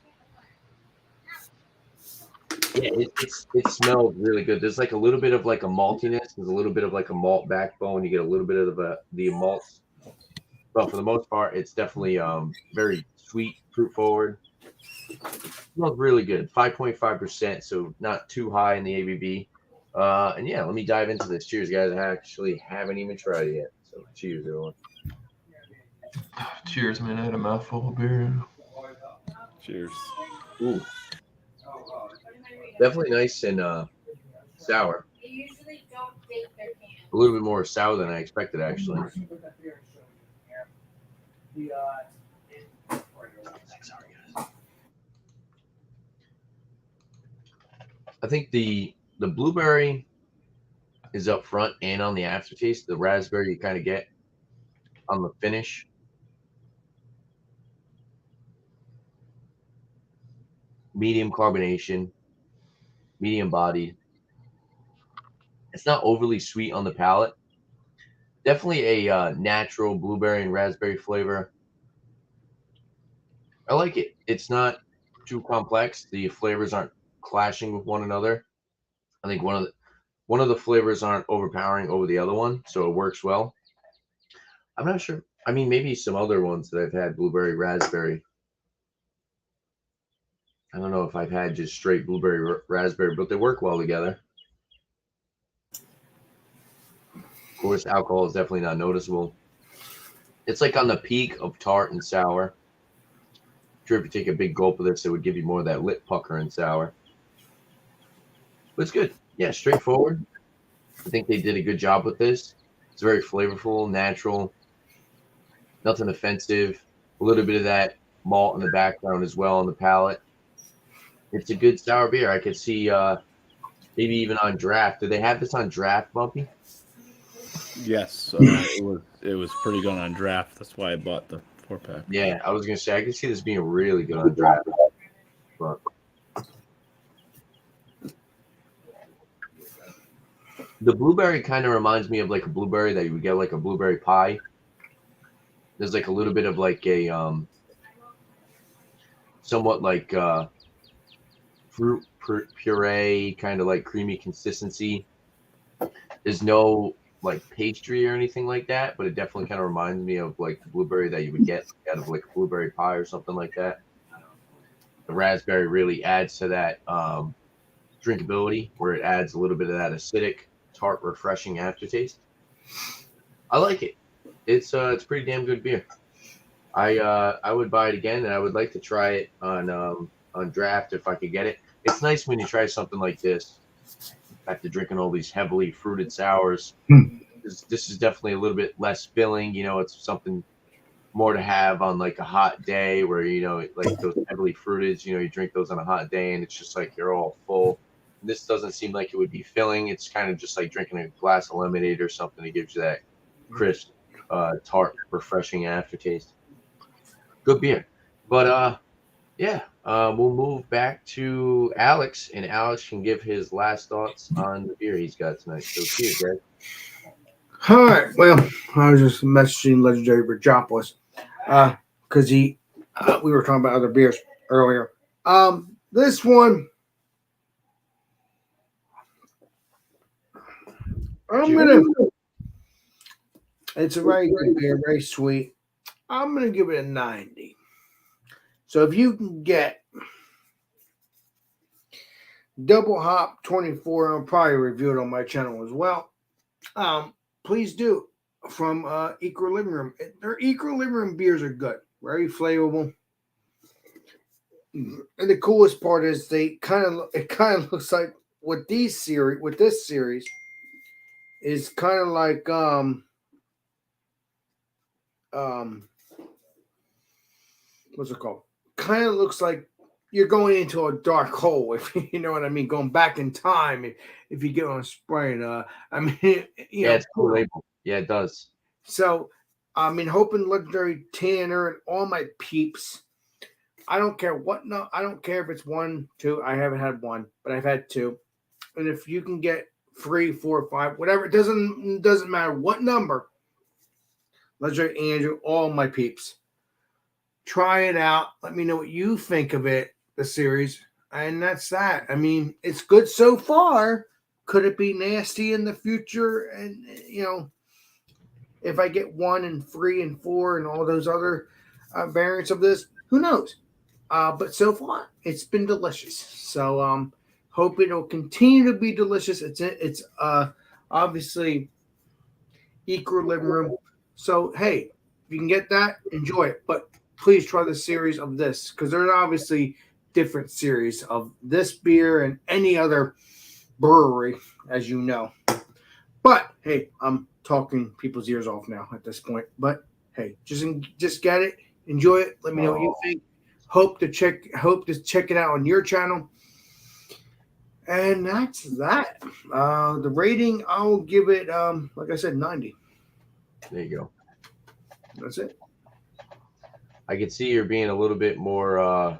A: Yeah, it smells really good. There's like a little bit of like a maltiness. There's a little bit of like a malt backbone. You get a little bit of the malts. But for the most part, it's definitely very sweet, fruit forward. Smells really good. 5.5%, so not too high in the ABV. And yeah, let me dive into this. Cheers, guys. I actually haven't even tried it yet. So cheers, everyone.
D: Cheers, man. I had a mouthful of beer.
C: Cheers.
A: Ooh. Definitely nice and sour.
F: They usually don't take their can.
A: A little bit more sour than I expected, actually. I think the blueberry is up front and on the aftertaste. The raspberry you kind of get on the finish. Medium carbonation, medium body. It's not overly sweet on the palate. Definitely a natural blueberry and raspberry flavor. I like it. It's not too complex. The flavors aren't clashing with one another. I think one of the flavors aren't overpowering over the other one, so it works well. I'm not sure. I mean, maybe some other ones that I've had blueberry, raspberry. I don't know if I've had just straight blueberry, raspberry, but they work well together. Of course, alcohol is definitely not noticeable. It's like on the peak of tart and sour. I'm sure if you take a big gulp of this, it would give you more of that lip pucker and sour. But it's good. Yeah, straightforward. I think they did a good job with this. It's very flavorful, natural, nothing offensive. A little bit of that malt in the background as well on the palate. It's a good sour beer. I could see maybe even on draft. Did they have this on draft, Bumpy?
C: Yes, it was pretty good on draft. That's why I bought the 4-pack.
A: Yeah, I was gonna say I could see this being really good on draft. But the blueberry kind of reminds me of like a blueberry that you would get like a blueberry pie. There's like a little bit of like a somewhat like fruit puree, kind of like creamy consistency. There's no like pastry or anything like that, but it definitely kind of reminds me of like the blueberry that you would get out of like blueberry pie or something like that. The raspberry really adds to that drinkability, where it adds a little bit of that acidic, tart, refreshing aftertaste. I like it. It's pretty damn good beer. I would buy it again, and I would like to try it on draft if I could get it. It's nice when you try something like this after drinking all these heavily fruited sours. This is definitely a little bit less filling. You know, it's something more to have on like a hot day where, you know, like those heavily fruited, you know, you drink those on a hot day and it's just like you're all full. This doesn't seem like it would be filling. It's kind of just like drinking a glass of lemonade or something that gives you that crisp, tart, refreshing aftertaste. Good beer. But yeah, we'll move back to Alex, and Alex can give his last thoughts on the beer he's got tonight. So cheers, Greg.
B: All right. Well, I was just messaging Legendary Rajopolis because we were talking about other beers earlier. This one, it's a very good beer, very sweet. I'm gonna give it a 90. So if you can get double hop 24, I'll probably review it on my channel as well. Please do, from Equilibrium. Their Equilibrium beers are good, very flavorful. And the coolest part is it kind of looks like with this series is kind of like what's it called? Kind of looks like you're going into a dark hole, if you know what I mean, going back in time. If you get on Sprite, I mean, you know,
A: it's cool label. Yeah, it does.
B: So, I mean, hoping Legendary Tanner and all my peeps. I don't care what. No, I don't care if it's 1, 2. I haven't had 1, but I've had 2. And if you can get 3, 4, 5, whatever, it doesn't matter what number. Legendary Andrew, all my peeps. Try it out. Let me know what you think of it, the series. And that's that. I mean, it's good so far. Could it be nasty in the future? And, you know, if I get 1 and 3 and 4 and all those other variants of this, who knows? But so far, it's been delicious. So hope it'll continue to be delicious. It's obviously Equilibrium. So, hey, if you can get that, enjoy it. But please try the series of this, because there's obviously different series of this beer and any other brewery, as you know. But hey, I'm talking people's ears off now at this point. But hey, just get it, enjoy it. Let me know what you think. Hope to check it out on your channel. And that's that. The rating, I'll give it like I said, 90.
A: There you go.
B: That's it.
A: I can see you're being a little bit more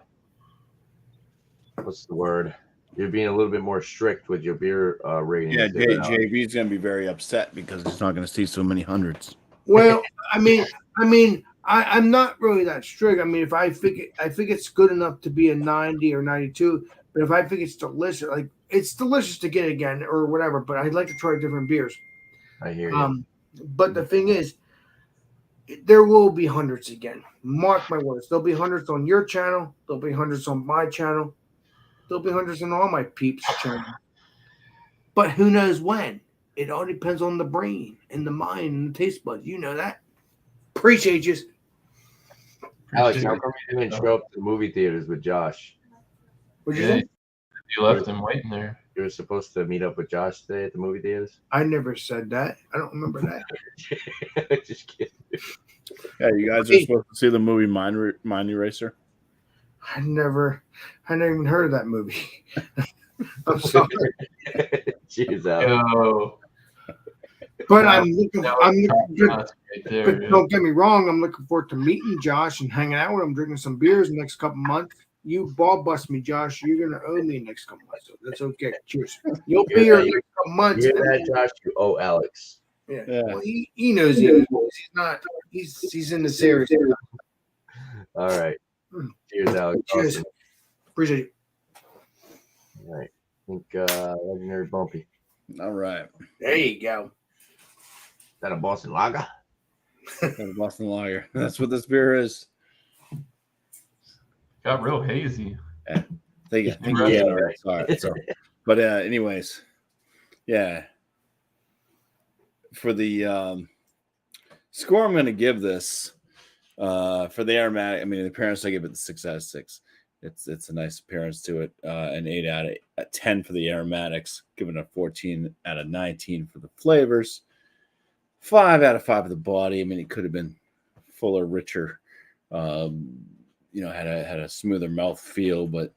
A: what's the word? You're being a little bit more strict with your beer rating.
C: Yeah, JV's gonna be very upset because he's not gonna see so many hundreds.
B: Well, I mean, I'm not really that strict. I mean, if I think it's good enough to be a 90 or 92, but if I think it's delicious, like it's delicious to get again or whatever. But I'd like to try different beers.
A: I hear you.
B: But the thing is, there will be hundreds again. Mark my words. There'll be hundreds on your channel. There'll be hundreds on my channel. There'll be hundreds on all my peeps' channel. But who knows when? It all depends on the brain and the mind and the taste buds. You know that. Appreciate you.
A: Alex, how come you didn't show up to the movie theaters with Josh?
B: What'd you
D: Yeah,
B: say?
D: you left him waiting there.
A: You were supposed to meet up with Josh today at the movie theaters?
B: I never said that. I don't remember that.
A: Just kidding.
C: Yeah, you guys are supposed to see the movie Mind Eraser.
B: I never even heard of that movie. I'm sorry.
A: Jeez, Alex.
D: Yo,
B: But I'm looking
D: that's right there,
B: but
D: dude.
B: don't get me wrong, I'm looking forward to meeting Josh and hanging out with him, drinking some beers the next couple months. You ball bust me, Josh. You're gonna owe me next couple months. So that's okay. Cheers. You'll be here next couple months.
A: You hear that, Josh? You owe Alex.
B: Yeah.
C: Yeah.
B: Well, he knows he knows. He's not. He's in the series.
A: All right. Cheers, Alex.
B: Cheers.
A: Awesome.
B: Appreciate it.
A: All right. I think legendary Bumpy.
C: All right.
B: There you go.
A: Is that a Boston Lager?
C: Got a Boston Lager. That's what this beer is.
D: Got real hazy.
C: I think
D: Right.
C: yeah, already saw it. So, but anyways, yeah. For the score, I'm going to give this for the aromatic. I mean, the appearance, I give it 6 out of 6. It's a nice appearance to it. An 8 out of 10 for the aromatics. Giving it a 14 out of 19 for the flavors. 5 out of 5 for the body. I mean, it could have been fuller, richer. Had a smoother mouth feel, but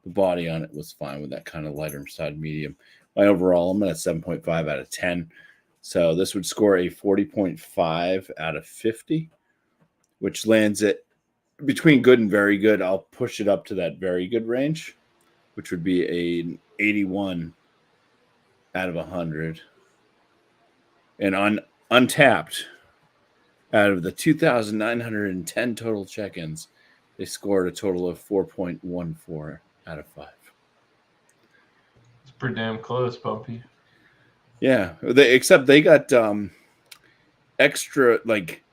C: the body on it was fine with that kind of lighter side medium. My overall, I'm at 7.5 out of 10. So this would score a 40.5 out of 50, which lands it between good and very good. I'll push it up to that very good range, which would be an 81 out of 100. And on Untapped, out of the 2,910 total check-ins, they scored a total of 4.14 out of 5.
D: It's pretty damn close, Bumpy.
C: Yeah, except they got extra, like,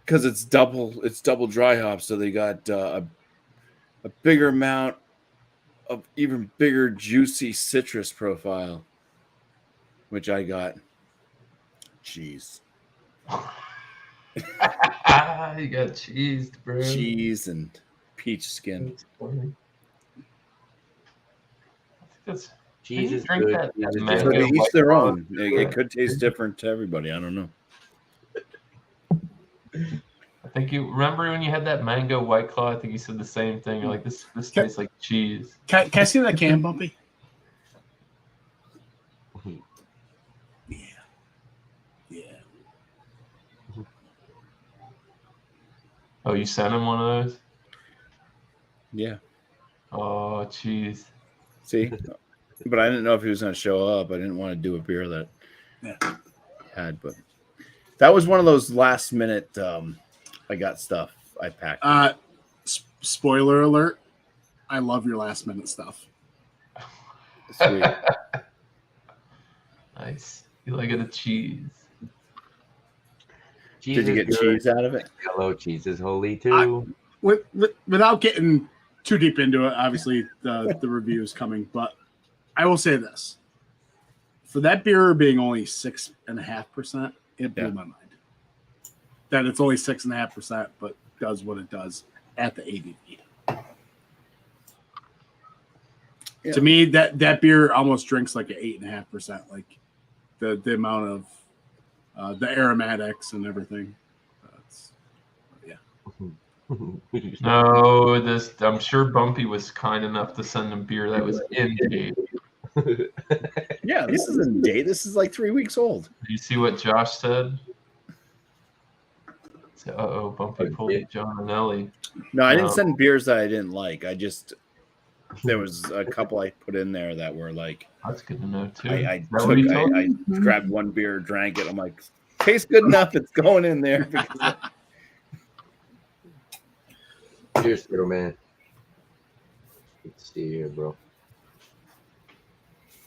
C: because it's double dry hop, so they got a bigger amount of even bigger juicy citrus profile, which I got. Jeez.
D: You got cheesed, bro.
C: Cheese and peach skin.
D: That's funny. I think that's
A: Cheese
D: you
A: is
D: drink
A: good.
D: that
A: Cheese is
D: mango
C: So
A: good.
C: to each
D: White
C: their
D: Claw?
C: own. It could taste different to everybody. I don't know.
D: I think you remember when you had that mango White Claw. I think you said the same thing. You're like, this tastes like cheese.
E: Can I see that can, Bumpy? Yeah. Yeah.
D: Oh, you sent him one of those?
C: Yeah.
D: Oh, cheese.
C: See? But I didn't know if he was going to show up. I didn't want to do a beer that
E: Yeah.
C: he had, but that was one of those last minute I got stuff I packed.
E: Spoiler alert. I love your last minute stuff.
C: Sweet.
D: Nice. You like it a cheese.
A: Cheese
C: Did you
A: is
C: get
A: good.
C: cheese out of it?
A: Yellow cheese is holy too.
E: Without getting too deep into it, obviously the review is coming, but I will say this: for that beer being only 6.5%, it blew
C: Yeah.
E: my mind. That it's only 6.5%, but does what it does at the ABV.
C: Yeah.
E: To me, that beer almost drinks like an 8.5%, like the amount of the aromatics and everything.
D: No, I'm sure Bumpy was kind enough to send him beer that was in date.
C: Yeah, this is in date. This is like 3 weeks old.
D: Did you see what Josh said? Uh-oh, Bumpy pulled a John and Ellie.
C: No, I didn't
D: No.
C: send beers that I didn't like. There was a couple I put in there that were like,
D: That's good to know, too.
C: I
D: Is that what he told you?
C: grabbed one beer, drank it. I'm like, tastes good enough. It's going in there. Because
A: Cheers, little man. Good to see you here, bro.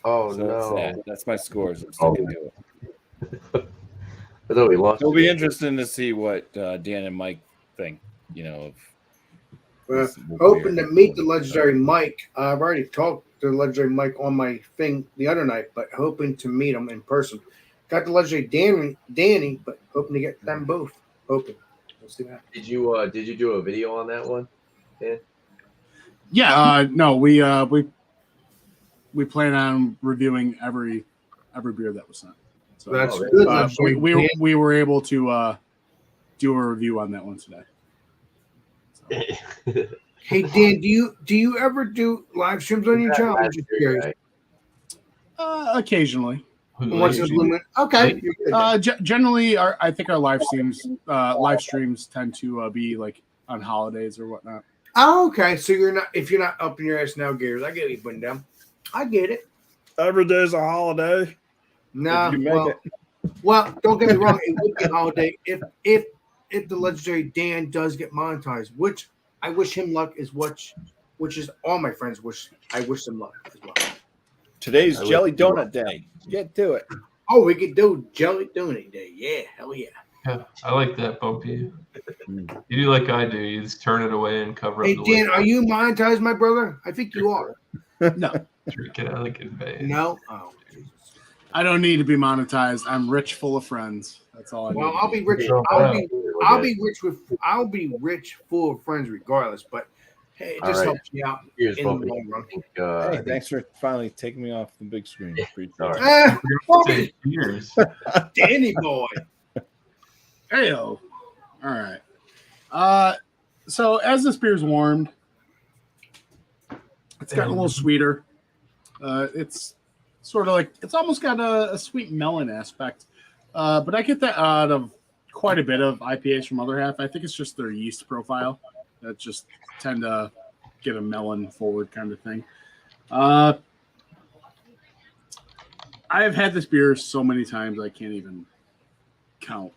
A: Oh
C: so that's
A: no!
C: that. That's my scores. I'm sticking to it.
A: I thought we lost.
C: It'll be interesting to see what Dan and Mike think. Of this
B: Hoping
C: beer.
B: to meet the legendary Mike. I've already talked to the legendary Mike on my thing the other night, but hoping to meet him in person. Got the legendary Danny, but hoping to get them both. Hoping. We'll see that.
A: Did you do a video on that one?
E: Yeah, no, we plan on reviewing every beer that was sent. So
B: That's
A: Oh,
B: good.
E: we were able to do a review on that one today. So,
B: Hey Dan, do you ever do live streams on your channel? I'm just curious.
E: occasionally.
B: What's the limit? Okay. you're good.
E: Generally, I think our live streams tend to be like on holidays or whatnot.
B: Oh, okay. So if you're not up in your ass now, Gators, I get what you're putting down. I get it.
C: Every day's a holiday.
B: Nah,
C: If you make
B: well, don't get me wrong. It would be a holiday if the legendary Dan does get monetized, which I wish him luck is what which is all my friends I wish them luck as well.
C: Today's
A: I would-
C: Jelly Donut Day. Get to it.
B: Oh, we could do Jelly Donut Day. Yeah, hell yeah.
D: Yeah, I like that, Bumpy.
C: Mm.
D: You do like I do. You just turn it away and cover
B: Hey
D: up the
B: Dan,
D: lid.
B: are you monetized, my brother? I think you are.
E: No,
D: Get out of the convey.
B: No. Oh, Jesus.
E: I don't need to be monetized. I'm rich, full of friends. That's all I need.
B: Well,
E: to
B: I'll be rich.
D: Oh,
B: I'll
D: wow.
B: be I'll be rich, full of friends, regardless. But hey, it
A: All
B: just
A: right.
B: helps me out
A: Here's
B: in the
A: Bumpy.
B: long run.
A: I think,
C: Hey, thanks for finally taking me off the big screen. Appreciate it.
A: Sorry.
B: Ah,
D: Say cheers.
B: Danny boy.
E: Heyo. All right. So as this beer's warmed, it's gotten a little sweeter. It's sort of like it's almost got a sweet melon aspect. But I get that out of quite a bit of IPAs from Other Half. I think it's just their yeast profile that just tend to get a melon forward kind of thing. I have had this beer so many times I can't even count.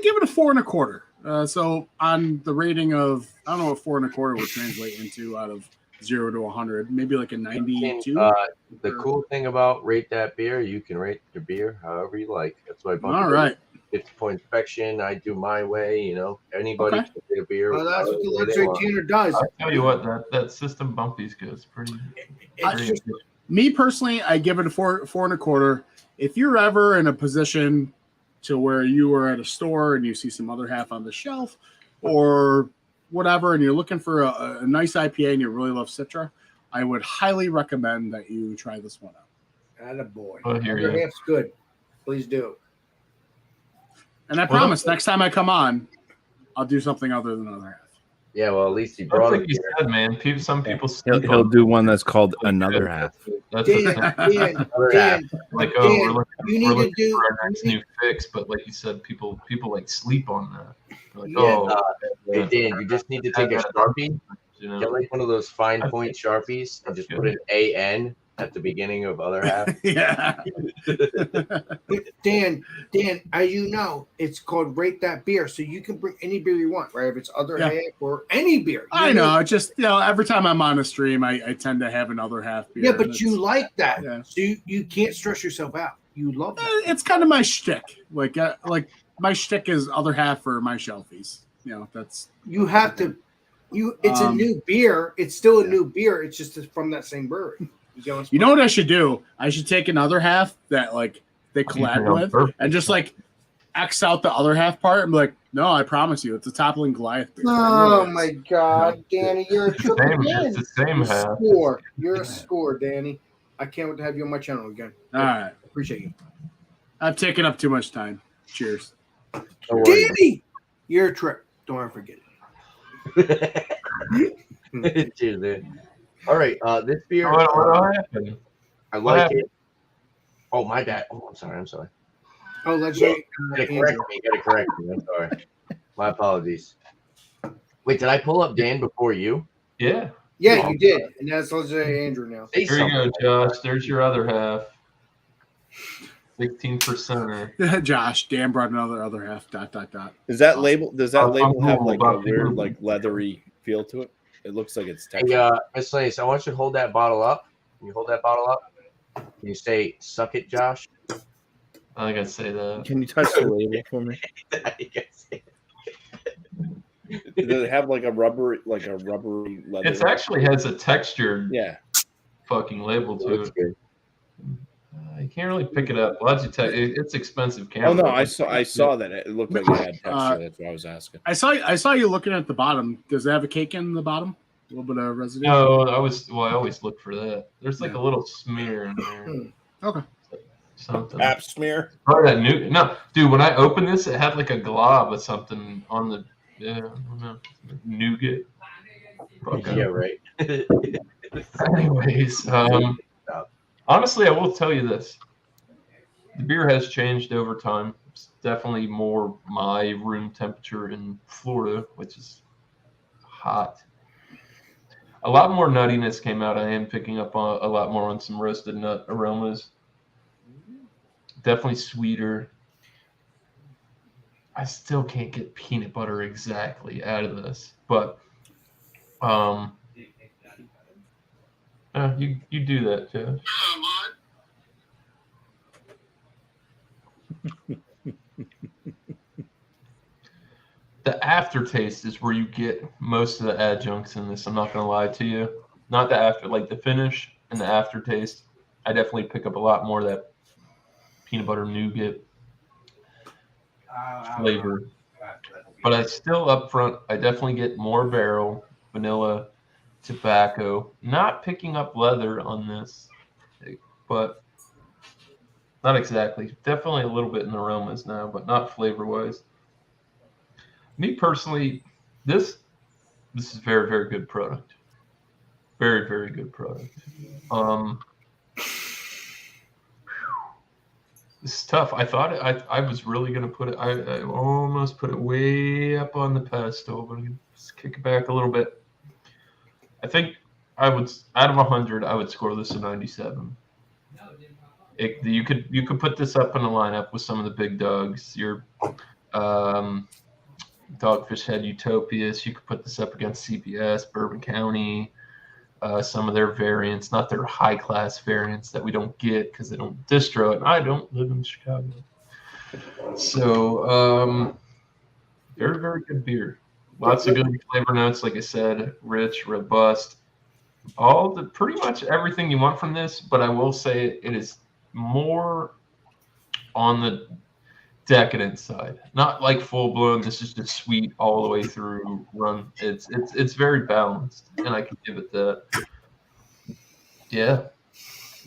E: Give it a 4 1/4. So on the rating of I don't know what 4 1/4 would translate into out of 0 to 100, maybe like a 92.
A: The cool thing about Rate That Beer, you can rate your beer however you like. That's why Bumpy
E: All right.
A: 50-point inspection. I do my way. You know, anybody
E: Okay.
A: can rate a beer.
B: Well, that's what the
A: however they
B: luxury
A: want.
B: tuner does.
D: I'll tell you what, that system Bumpy's good. It's pretty.
B: It's
D: pretty
B: just
D: good.
E: Me personally, I give it a 4 1/4. If you're ever in a position to where you are at a store and you see some Other Half on the shelf or whatever, and you're looking for a nice IPA and you really love Citra, I would highly recommend that you try this one out.
B: attaboy.
D: I hear
B: Your
D: you.
B: half's good. Please do.
E: And I promise next time I come on, I'll do something other than Other Half.
A: Yeah, well, at least he
D: That's
A: brought
D: like
A: it.
D: you said, man. Some people sleep
C: He'll
D: on
C: do one that's called Another Half.
D: That's the
B: Dan,
D: thing.
B: Dan,
A: Other half.
B: Dan,
D: Like,
B: Dan,
D: we're looking,
B: you
D: we're
B: need to
D: looking
B: do.
D: for our next new fix, but like you said, people like sleep on that. They're like,
B: Yeah,
D: oh,
A: Hey, Dan, you just need to take a Sharpie,
D: you know.
A: get like one of those fine point Sharpies, and just put an AN at the beginning of Other Half.
E: Yeah.
B: Dan, as you know, it's called Rate That Beer, so you can bring any beer you want, right? If it's Other
E: Yeah.
B: Half or any beer.
E: I know. It's just, every time I'm on a stream, I tend to have another half beer.
B: Yeah,
E: and
B: but you
E: it's-
B: like that,
E: Yeah.
B: so you can't stress yourself out. You love that.
E: It's kind of my shtick. Like my shtick is Other Half for my shelfies. That's
B: You have to. It's a new beer. It's still a new beer. It's just from that same brewery.
E: You know what I should do? I should take another half that like they collab with
D: Perfect.
E: and just like X out the other half part and be like, no, I promise you, it's a toppling Goliath beer.
B: Oh my God, Danny, you're a triple
D: Same,
B: Dan.
D: it's the same
B: You're a
D: half.
B: score. You're a score, Danny. I can't wait to have you on my channel again.
E: All right.
B: Appreciate you,
E: I've taken up too much time. Cheers.
A: Don't worry.
B: Danny. You're a trip. Don't ever forget it.
A: Cheers, dude. All right, this beer,
D: What happened?
A: I
D: what
A: like it. Oh, my bad. Oh, I'm sorry.
B: Oh, let's say
A: Gotta correct me. I'm sorry. My apologies. Wait, did I pull up Dan before you?
D: Yeah.
B: Yeah, you did, and that's let's say Andrew now.
A: Say
D: There you go,
A: something.
D: Josh. There's your other half. 16%.
E: Josh, Dan brought another other half. ...
C: Is that label? Does that
D: I'm
C: label have
D: cool
C: like a
D: about
C: weird,
D: people.
C: like leathery feel to it? It looks like it's
A: Hey,
C: textured.
A: Miss Lace, I want you to hold that bottle up. Can you hold that bottle up? Can you say, suck it, Josh?
D: I think I'd say that.
C: Can you touch the label for me? Does it have like a rubbery leather?
D: It actually has a textured
C: Yeah.
D: fucking label to
A: Looks
D: it.
A: good.
D: You can't really pick it up. Logitech, it's expensive camera.
C: Oh no, I saw that. It looked like it had texture. That's what I was asking.
E: I saw you looking at the bottom. Does it have a cake in the bottom? A little bit of residue?
D: No, I always look for that. There's like a little smear in there.
E: Okay.
D: Something.
C: App smear.
D: Oh, that new no, dude. When I opened this, it had like a glob of something on the I don't know, nougat. Fuck,
A: Yeah, right.
D: Anyways, honestly, I will tell you this: the beer has changed over time. It's definitely more my room temperature in Florida, which is hot. A lot more nuttiness came out. I am picking up on a lot more on some roasted nut aromas. Definitely sweeter. I still can't get peanut butter exactly out of this, but You do that, Josh. The aftertaste is where you get most of the adjuncts in this. I'm not gonna lie to you. Not the after, like the finish and the aftertaste. I definitely pick up a lot more of that peanut butter nougat flavor. But I still up front, I definitely get more barrel, vanilla, tobacco. Not picking up leather on this, but not exactly. Definitely a little bit in aromas now, but not flavor wise. Me personally, this is very, very good product. Very, very good product. This is tough. I thought I was really gonna put it. I almost put it way up on the pedestal, but I'm gonna just kick it back a little bit. I think I would, out of 100, I would score this a 97. You could put this up in a lineup with some of the big dogs. Your Dogfish Head, Utopias. You could put this up against CBS, Bourbon County, some of their variants, not their high class variants that we don't get because they don't distro it. And I don't live in Chicago, so very, very good beer. Lots of good flavor notes, like I said, rich, robust, pretty much everything you want from this. But I will say it is more on the decadent side, not like full blown. This is just sweet all the way through run. It's very balanced, and I can give it that. Yeah,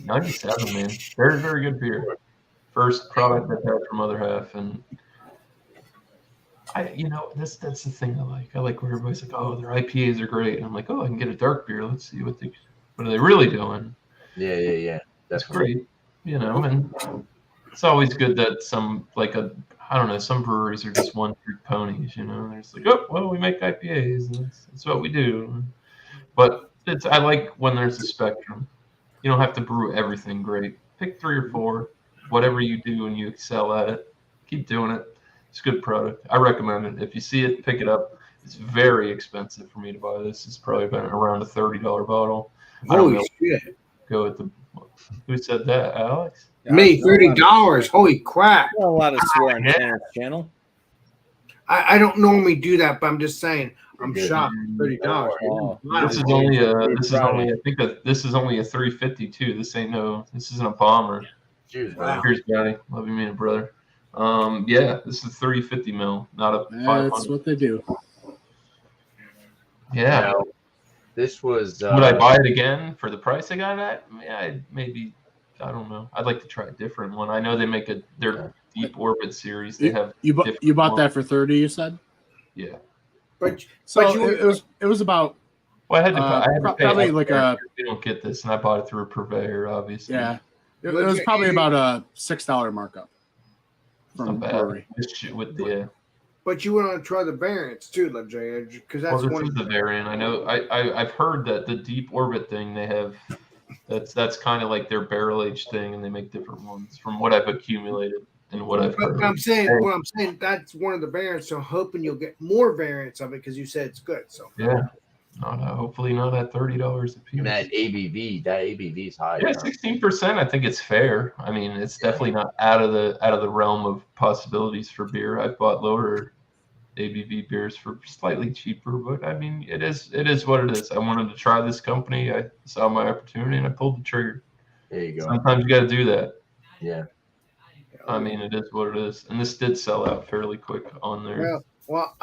D: 97, man. Very, very good beer. First product I've had from Other Half, and that's the thing I like. I like where everybody's like, oh, their IPAs are great, and I'm like, oh, I can get a dark beer. Let's see what are they really doing.
A: Yeah.
D: That's great, and it's always good that some some breweries are just one-trick ponies, They're just like, oh, well, we make IPAs, and that's what we do. But I like when there's a spectrum. You don't have to brew everything great. Pick 3 or 4, whatever you do, and you excel at it. Keep doing it. It's a good product. I recommend it. If you see it, pick it up. It's very expensive for me to buy this. It's probably been around a $30 bottle.
B: Holy shit!
D: Go with who said that, Alex?
B: Me, $30. Holy crap!
C: Not a lot of swear on Tanner's channel.
B: I don't normally do that, but I'm just saying. I'm shocked. $30.
C: Oh.
D: This is only a 350 too. This isn't a bomber.
A: Cheers,
B: Wow.
D: Cheers, Johnny. Love you, man, brother. This is 350 mil, not a 500.
E: That's what they do.
D: Yeah.
A: Now, this was.
D: Would I buy it again for the price I got it at? Yeah, maybe. I don't know. I'd like to try a different one. I know they make their Deep Orbit series. They have
E: You bought that for 30, you said?
D: Yeah.
B: But
E: It was about
D: Well, I had to pay.
E: probably like
D: you don't get this, and I bought it through a purveyor, obviously.
E: yeah. It was probably about a $6 markup from
D: Not
E: brewery.
D: bad. This shit with the.
B: But you want to try the variants too, LJ, because that's
D: Well,
B: one.
D: this is the variant. I know. I've heard that the Deep Orbit thing they have. That's kind of like their barrel aged thing, and they make different ones from what I've accumulated and what I've heard.
B: But I'm saying that's one of the variants. So I'm hoping you'll get more variants of it because you said it's good. So
D: Yeah. Hopefully not at $30 a piece.
A: And that ABV is high.
D: Yeah, 16%. I think it's fair. I mean, it's definitely not out of the realm of possibilities for beer. I've bought lower ABV beers for slightly cheaper, but I mean, it is what it is. I wanted to try this company. I saw my opportunity and I pulled the trigger.
A: There you go.
D: Sometimes you got to do that.
A: Yeah.
D: I mean, it is what it is. And this did sell out fairly quick on there.
B: Well,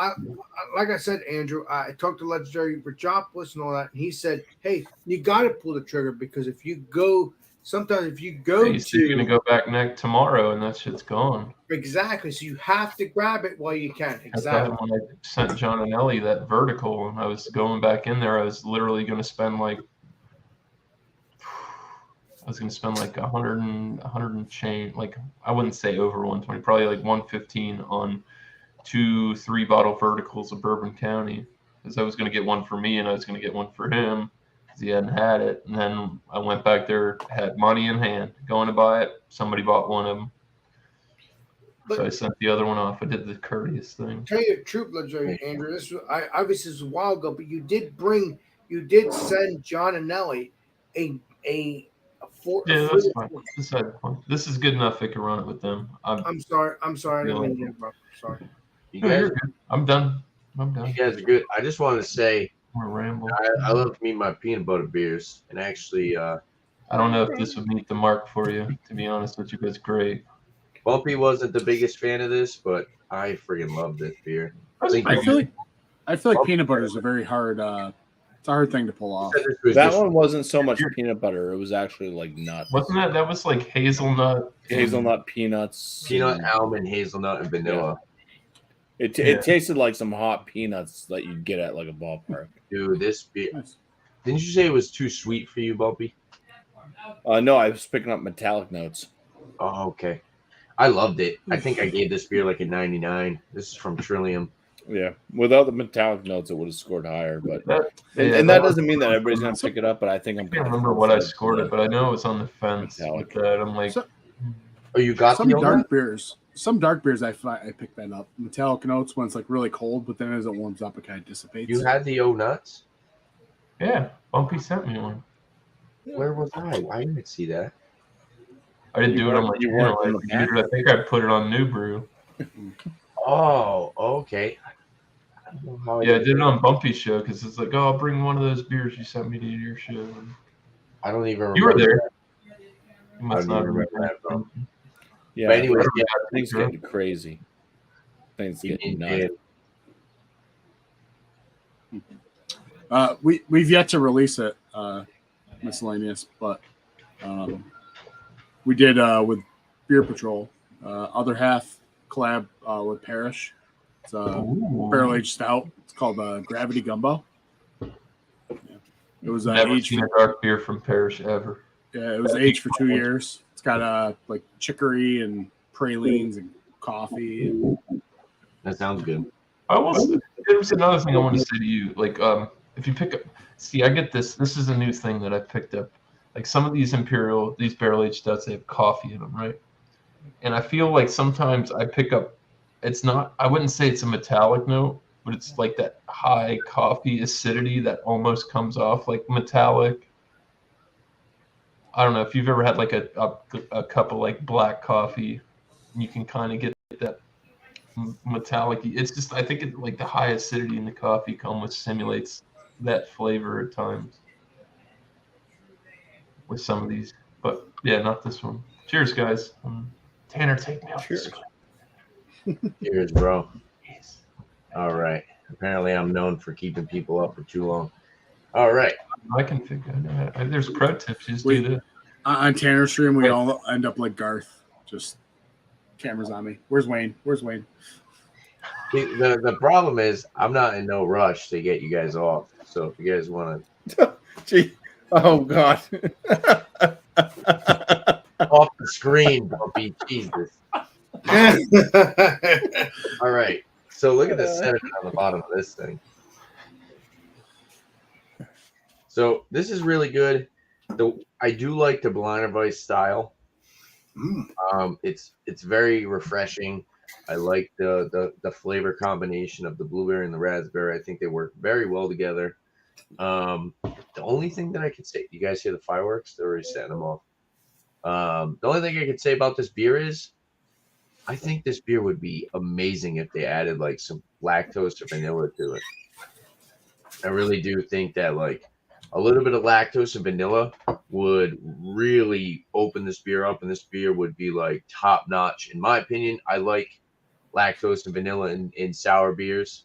B: like I said, Andrew, I talked to Legendary Rajopoulos and all that, and he said, "Hey, you got to pull the trigger because if you go
D: You're going to go back tomorrow and that shit's gone."
B: Exactly, so you have to grab it while you can. Exactly.
D: When I sent John and Ellie that vertical, and I was going back in there, I was literally going to spend like 100 and change. Like I wouldn't say over 120, probably like 115 on 2-3 bottle verticals of Bourbon County, because I was going to get one for me and I was going to get one for him because he hadn't had it. And then I went back there, had money in hand, going to buy it. Somebody bought one of them.
B: But
D: So I sent the other one off. I did the courteous thing.
B: tell you the truth, Andrew. This was, obviously this was a while ago, but you did send John and Nelly a
D: Yeah, that's fine. This is good enough. I can run it with them.
B: I'm sorry. I didn't mean to interrupt. Sorry.
A: You
D: No,
A: guys,
D: you're good. I'm done.
A: you guys are good. I just wanted to say
D: I'm gonna ramble.
A: I love me my peanut butter beers, and actually,
D: I don't know if this would meet the mark for you. To be honest with you, but it's great.
A: Bumpy wasn't the biggest fan of this, but I friggin' love this beer. I think
E: I feel like peanut butter is a very hard. It's a hard thing to pull off.
A: this was
C: That
A: just-
C: one wasn't so much peanut butter. It was actually like nuts.
D: Wasn't that? That was like hazelnut.
C: Hazelnut, peanuts.
A: peanut,
C: and
A: almond, hazelnut, and vanilla.
C: It
D: Yeah.
C: it tasted like some hot peanuts that you'd get at like a ballpark.
A: Dude, this beer.
E: Nice.
A: Didn't you say it was too sweet for you, Bumpy?
C: No, I was picking up metallic notes.
A: Oh, okay. I loved it. I think I gave this beer like a 99. This is from Trillium.
C: Yeah, without the metallic notes, it would have scored higher. But
D: That,
C: and,
D: yeah,
C: and that doesn't mean that everybody's gonna pick it up. But I think I'm.
D: I can't remember what I scored it, but I know it was on the fence
C: Metallic.
D: with that. I'm like,
E: So-
A: Oh, you got
E: Some
A: the
E: dark beers. Some dark beers, I pick that up. Metallic notes when it's like really cold, but then as it warms up, it kind of dissipates.
A: You had the O nuts?
D: yeah, Bumpy sent me one.
A: Where was I? I didn't see that.
D: I didn't
C: You
D: do it on my
C: weren't- you
D: channel.
C: weren't in the
D: I think I put it on New Brew.
A: Oh, okay. I don't know how
D: Yeah, I did it on Bumpy's show because it's like, oh, I'll bring one of those beers you sent me to your show.
A: I don't even remember.
D: You were there. You
A: I
D: must
A: don't
D: not
A: even
D: remember
A: remember that, bro.
C: Yeah,
A: But anyway, yeah,
C: things getting crazy. Things
A: you
C: getting
A: did.
C: nuts.
E: We've yet to release it, miscellaneous, but we did with Beer Patrol. Other half collab with Parrish. It's a
D: Ooh.
E: barrel aged stout. It's called Gravity Gumbo. Yeah. It was
D: Never
E: aged.
D: seen a dark beer from Parrish ever.
E: Yeah, it was aged for 2 years. It's got like chicory and pralines and coffee. And,
A: That sounds good.
D: I will. There was another thing I want to say to you. Like, if you pick up, see, I get this. This is a new thing that I picked up. Like some of these these barrel aged stouts, they have coffee in them, right? And I feel like sometimes I pick up. It's not. I wouldn't say it's a metallic note, but it's like that high coffee acidity that almost comes off like metallic. I don't know if you've ever had like a cup of like black coffee, and you can kind of get that metallic. It's just I think it like the high acidity in the coffee almost simulates that flavor at times with some of these. But yeah, not this one. Cheers, guys. Tanner, take me off.
C: Cheers.
A: Cheers, bro. All right. Apparently, I'm known for keeping people up for too long. All right.
D: I can figure it out. There's pro tips. Just
E: Wait.
D: do this.
E: on Tanner's stream, we all end up like Garth. Just cameras on me. Where's Wayne?
A: See, the problem is I'm not in no rush to get you guys off. So if you guys want to
C: Gee, oh God.
A: off the screen, Bumpy, Jesus. All right. So look at the sediment on the bottom of this thing. So this is really good. I do like the Berliner Weiss style. It's very refreshing. I like the flavor combination of the blueberry and the raspberry. I think they work very well together. The only thing that I could say, you guys hear the fireworks? They're already setting them off. The only thing I could say about this beer is I think this beer would be amazing if they added like some lactose or vanilla to it. I really do think that like a little bit of lactose and vanilla would really open this beer up, and this beer would be like top notch. In my opinion, I like lactose and vanilla in sour beers.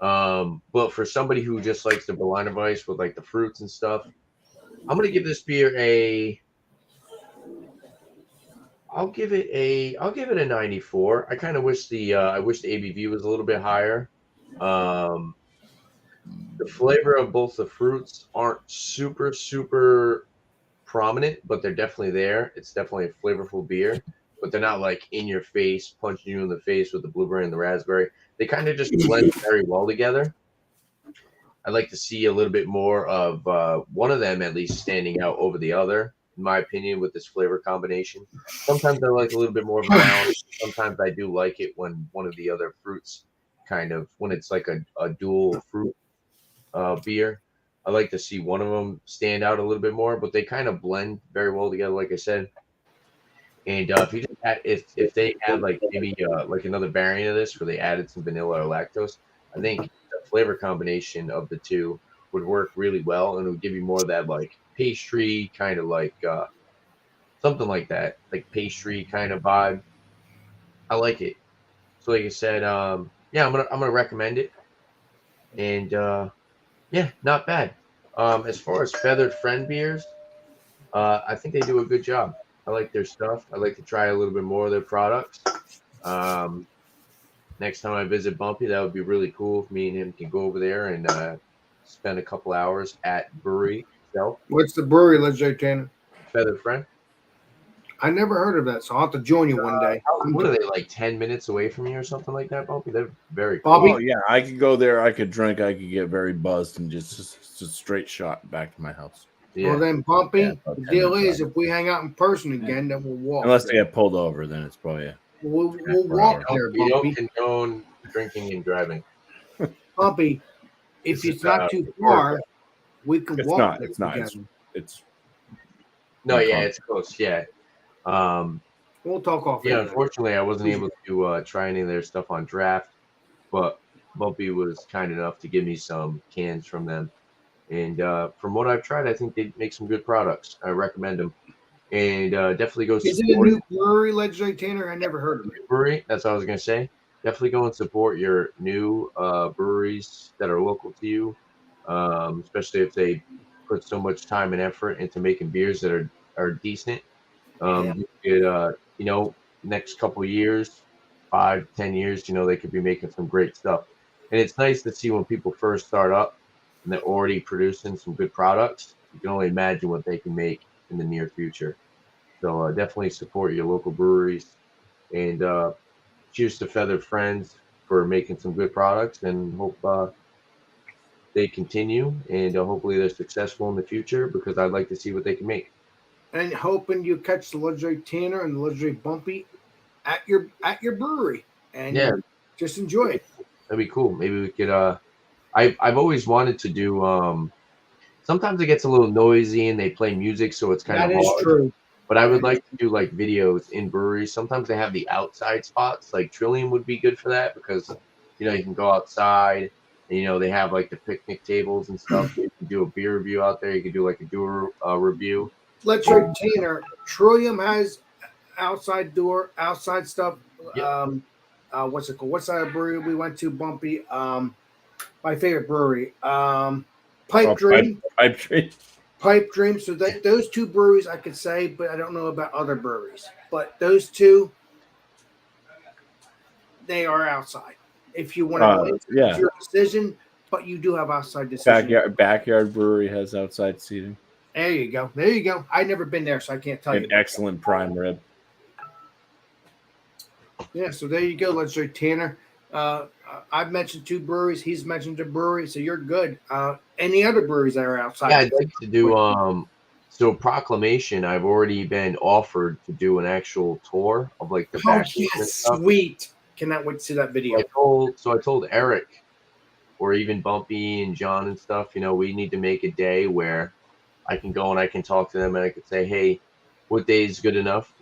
A: But for somebody who just likes the Berliner Weiss with like the fruits and stuff, I'm gonna give this beer I'll give it a 94. I kind of wish the ABV was a little bit higher. The flavor of both the fruits aren't super prominent, but they're definitely there. It's definitely a flavorful beer, but they're not like in your face, punching you in the face with the blueberry and the raspberry. They kind of just blend very well together. I'd like to see a little bit more of one of them at least standing out over the other. in my opinion, with this flavor combination. Sometimes I like a little bit more of a balance. Sometimes I do like it when one of the other fruits when it's like a dual fruit beer. I like to see one of them stand out a little bit more, but they kind of blend very well together, like I said. And if you just if they had like maybe like another variant of this where they added some vanilla or lactose, I think the flavor combination of the two would work really well, and it would give you more of that like pastry kind of like something like that, like pastry kind of vibe. I like it. So like I said, yeah, I'm gonna recommend it, and yeah, not bad. As far as Feathered Friend beers, I think they do a good job. I like their stuff. I like to try a little bit more of their products. Next time I visit Bumpy, that would be really cool if me and him can go over there and spend a couple hours at brewery itself.
B: What's the brewery, Legendary Tanner?
A: Feathered Friend.
B: I never heard of that, so I'll have to join you one day.
A: What are they, like 10 minutes away from you or something like that, Bumpy? They're very cool.
B: Bobby?
C: Oh yeah, I could go there. I could drink. I could get very buzzed and just a straight shot back to my house.
A: Yeah.
B: Well, then, Bumpy,
C: Yeah, about
B: the
C: 10
B: deal
C: minutes
B: is if we hang out in person again, then we'll walk.
C: Unless they get pulled over, then it's probably
B: We'll
C: Yeah,
B: walk
C: forever.
B: there,
A: You don't
B: Bumpy.
A: condone drinking and driving.
B: Bumpy, if
A: This
B: it's
A: is,
B: not too far, we can
C: It's
B: walk
C: not.
B: there
C: It's not.
B: together.
C: It's
A: No, yeah,
C: Okay.
A: it's close. Yeah.
B: We'll talk off.
A: Yeah,
B: air.
A: unfortunately, I wasn't able to try any of their stuff on draft, but Bumpy was kind enough to give me some cans from them. And from what I've tried, I think they make some good products. I recommend them. And definitely go
B: Is it a
A: support
B: new brewery, Legendary Tanner? I never heard of it.
A: brewery. That's what I was going to say. Definitely go and support your new breweries that are local to you, especially if they put so much time and effort into making beers that are decent. You could, next couple of years, 5, 10 years, they could be making some great stuff. And it's nice to see when people first start up and they're already producing some good products. You can only imagine what they can make in the near future. So definitely support your local breweries. And cheers to Feathered Friends for making some good products, and hope they continue, and hopefully they're successful in the future, because I'd like to see what they can make.
B: And hoping you catch the Legendary Tanner and the Legendary Bumpy at your brewery, and
A: Yeah.
B: just enjoy it.
A: That'd be cool. Maybe we could. I've always wanted to do. Sometimes it gets a little noisy and they play music, so it's kind
B: That
A: of
B: is
A: hard.
B: true.
A: But I would like to do like videos in breweries. Sometimes they have the outside spots. Like Trillium would be good for that, because you can go outside and they have like the picnic tables and stuff. You can do a beer review out there. You can do like a beer review.
B: Legendary Tanner, Trillium has outside stuff.
A: Yep.
B: What's it called? What's that brewery we went to, Bumpy? My favorite brewery. Pipe Dream. Pipe Dream. So those two breweries I could say, but I don't know about other breweries. But those two, they are outside. If you want to, it's your decision. But you do have outside decision.
C: Backyard brewery has outside seating.
B: There you go. There you go. I've never been there, so I can't tell
C: An
B: you.
C: excellent prime rib.
B: Yeah, so there you go, Legendary Tanner. I've mentioned two breweries. He's mentioned a brewery, so you're good. Any other breweries that are outside?
A: Yeah, I'd like to do. So Proclamation, I've already been offered to do an actual tour of like the
B: Oh,
A: back.
B: yes, sweet. Cannot wait to see that video.
A: I told Eric, or even Bumpy and John and stuff, we need to make a day where I can go and I can talk to them, and I could say, hey, what day is good enough,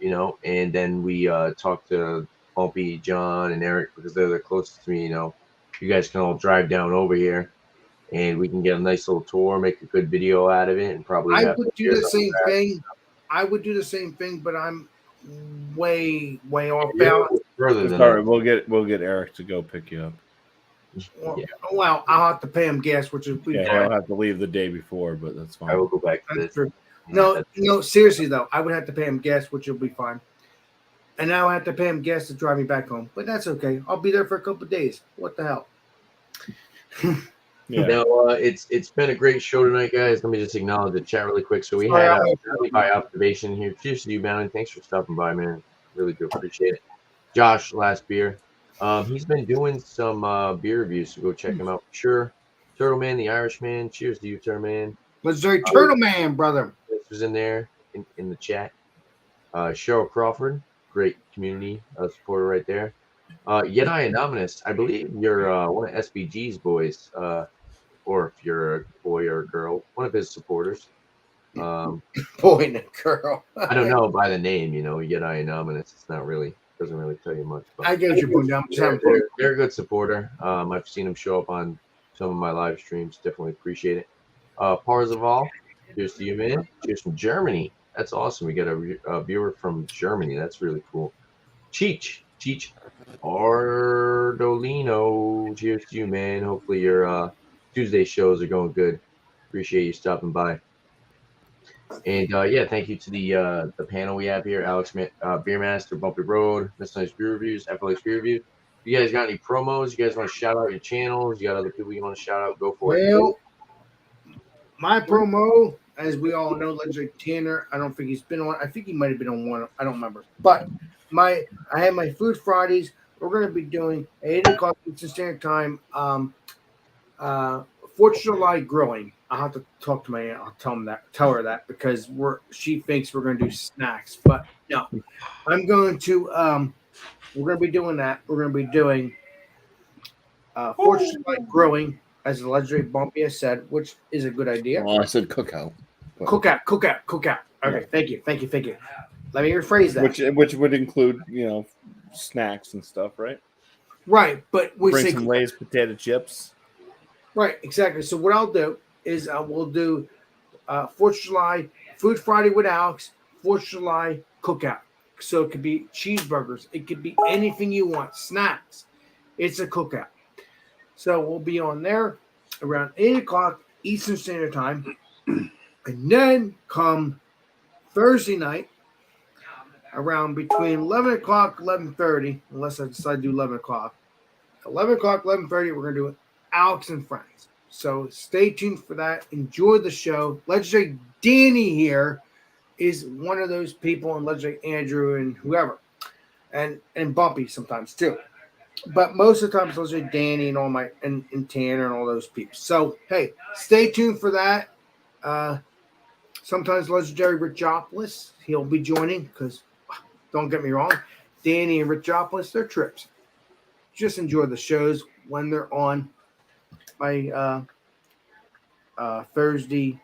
A: and then we talk to Bumpy, John, and Eric, because they're the closest to me. You guys can all drive down over here, and we can get a nice little tour, make a good video out of it, and probably
B: I
A: have
B: would do the same thing. I would do the same thing, but I'm way off balance.
A: Further than
C: Sorry,
A: that.
C: we'll get Eric to go pick you up.
B: Well, I'll have to pay him gas, which is
C: Yeah, he'll have to leave the day before, but that's
A: I
C: fine.
A: will go back to
B: That's
A: this.
B: true. No, seriously though, I would have to pay him gas, which will be fine. And now I have to pay him gas to drive me back home, but that's okay. I'll be there for a couple of days. What the hell?
C: Yeah.
A: Now, it's been a great show tonight, guys. Let me just acknowledge the chat really quick. So we
B: Sorry,
A: had
B: I-
A: by observation here. Cheers to you, man. Thanks for stopping by, man. Really do appreciate it. Josh, last beer. He's been doing some beer reviews, so go check him out for sure. Turtle Man, the Irishman. Cheers to you, Turtle Man.
B: Legendary Turtle Man, brother.
A: This was in there. in the chat. Cheryl Crawford, great community supporter right there. Yeti Anonymous, I believe you're one of SBG's boys, or if you're a boy or a girl, one of his supporters.
B: Boy and a girl.
A: I don't know by the name, Yeti Anonymous. It's not really, doesn't really tell you much. But
B: I get what you're putting down.
A: they're a good supporter. I've seen them show up on some of my live streams. Definitely appreciate it. Parzival, cheers to you, man. Cheers from Germany. That's awesome. We got a viewer from Germany. That's really cool. Cheech Ardolino. Cheers to you, man. Hopefully your Tuesday shows are going good. Appreciate you stopping by. And yeah, thank you to the panel we have here: Alex Beermaster, Bumpy Road, Miss Nice Beer Reviews, FLX Beer Review. You guys got any promos? You guys want to shout out your channels? You got other people you want to shout out? Go for it.
B: Well, my promo, as we all know, Legendary Tanner. I don't think he's been on. I think he might have been on one. I don't remember. But I have my Food Fridays. We're going to be doing at 8:00 Eastern Standard Time. 4th of July grilling. I'll have to talk to my aunt. I'll tell her that because she thinks we're going to do snacks, but no, I'm going to. We're going to be doing that. We're going to be doing 4th of July grilling, as the legendary Bumpy has said, which is a good idea.
C: Well, I said cookout. but-
B: Cookout. Okay, thank you. Let me rephrase that.
C: Which would include, snacks and stuff, right?
B: Right, but we
C: Bring
B: say
C: some Lay's potato chips.
B: right, exactly. So what I'll do is we'll do 4th of July Food Friday with Alex, 4th of July cookout. So it could be cheeseburgers. It could be anything you want. Snacks. It's a cookout. So we'll be on there around 8:00 Eastern Standard Time. And then come Thursday night around between 11 o'clock, 11:30, unless I decide to do 11 o'clock. 11 o'clock, 11:30, we're going to do it. Alex and Friends. So stay tuned for that. Enjoy the show. Legendary Danny here is one of those people, and Legendary Andrew and whoever, and Bumpy sometimes too. But most of the time it's Legendary Danny and all my and Tanner and all those people. So hey, stay tuned for that. Sometimes Legendary Richopolis, he'll be joining because don't get me wrong, Danny and Richopolis, they're trips. Just enjoy the shows when they're on by Thursday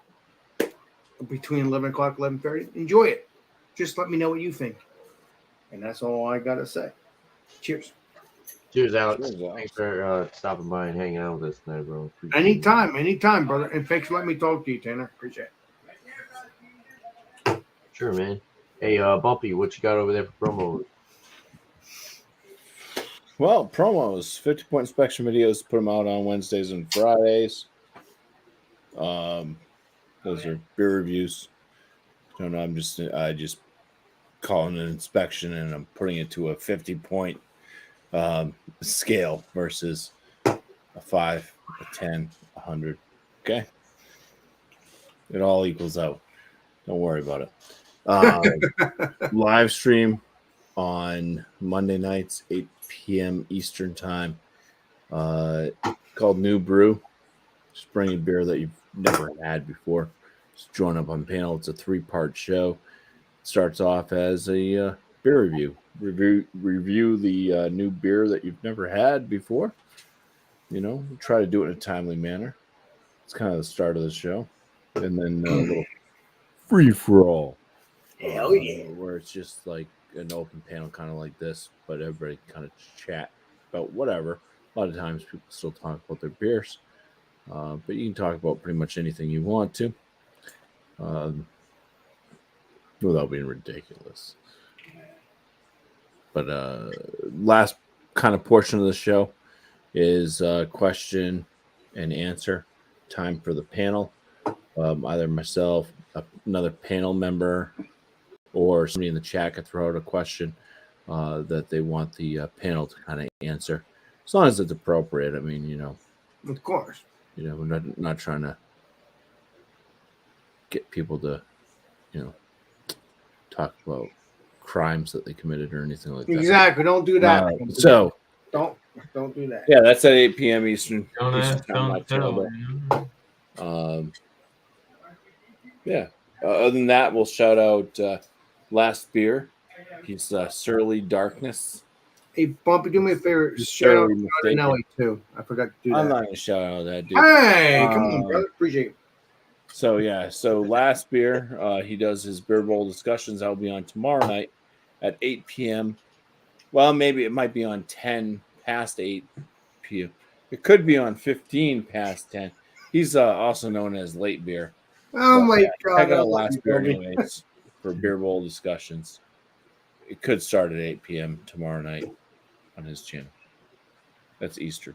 B: between 11 o'clock 11:30. Enjoy it. Just let me know what you think. And that's all I got to say. Cheers.
A: Cheers, Alex.
C: Cheers, Alex.
A: Thanks for stopping by and hanging out with us tonight, bro. Appreciate it.
B: Anytime, brother. And thanks for letting me talk to you, Tanner. Appreciate it.
A: Sure, man. Hey, Bumpy, what you got over there for promo?
C: Well, promos, 50-point inspection videos, put them out on Wednesdays and Fridays. Those are beer reviews. I don't know, I just calling an inspection and I'm putting it to a 50-point scale versus a 5, a 10, 100. Okay. It all equals out. Don't worry about it. Live stream on Monday nights, 8 p.m. Eastern time, called New Brew. Just bring a beer that you've never had before. Just join up on panel. It's a 3-part show. Starts off as a beer review the new beer that you've never had before. Try to do it in a timely manner. It's kind of the start of the show, and then a little free for all.
B: Hell yeah.
C: Where it's just like an open panel, kind of like this, but everybody kind of chat about whatever. A lot of times people still talk about their beers, but you can talk about pretty much anything you want to, without being ridiculous. But last kind of portion of the show is question and answer time for the panel. Either myself, another panel member, or somebody in the chat could throw out a question that they want the panel to kind of answer, as long as it's appropriate. I mean,
B: Of course.
C: we're not trying to get people to, talk about crimes that they committed or anything like that.
B: Exactly. Don't do that.
C: So
B: Don't do that.
C: yeah, that's at 8 p.m. Eastern.
D: Don't
C: Eastern
D: ask,
C: time,
D: don't tell.
C: October. Yeah. Other than that, we'll shout out Last Beer. He's Surly Darkness.
B: Hey, Bumpy, do me a favor.
C: He's
B: Shout out
C: surly
B: to
C: mistaken.
B: Nelly too. I forgot to do that.
C: I'm not going to shout out that dude.
B: Hey, come on, brother. Appreciate it.
C: So Last Beer, he does his beer bowl discussions. That'll be on tomorrow night at 8 p.m. Well, maybe it might be on 10 past 8 p.m. It could be on 15 past 10. He's also known as Late Beer.
B: Oh my God!
C: Check
B: I
C: out
B: love
C: Last
B: you,
C: Beer
B: Bumpy.
C: anyways for beer bowl discussions. It could start at 8 p.m. tomorrow night on his channel. That's Eastern.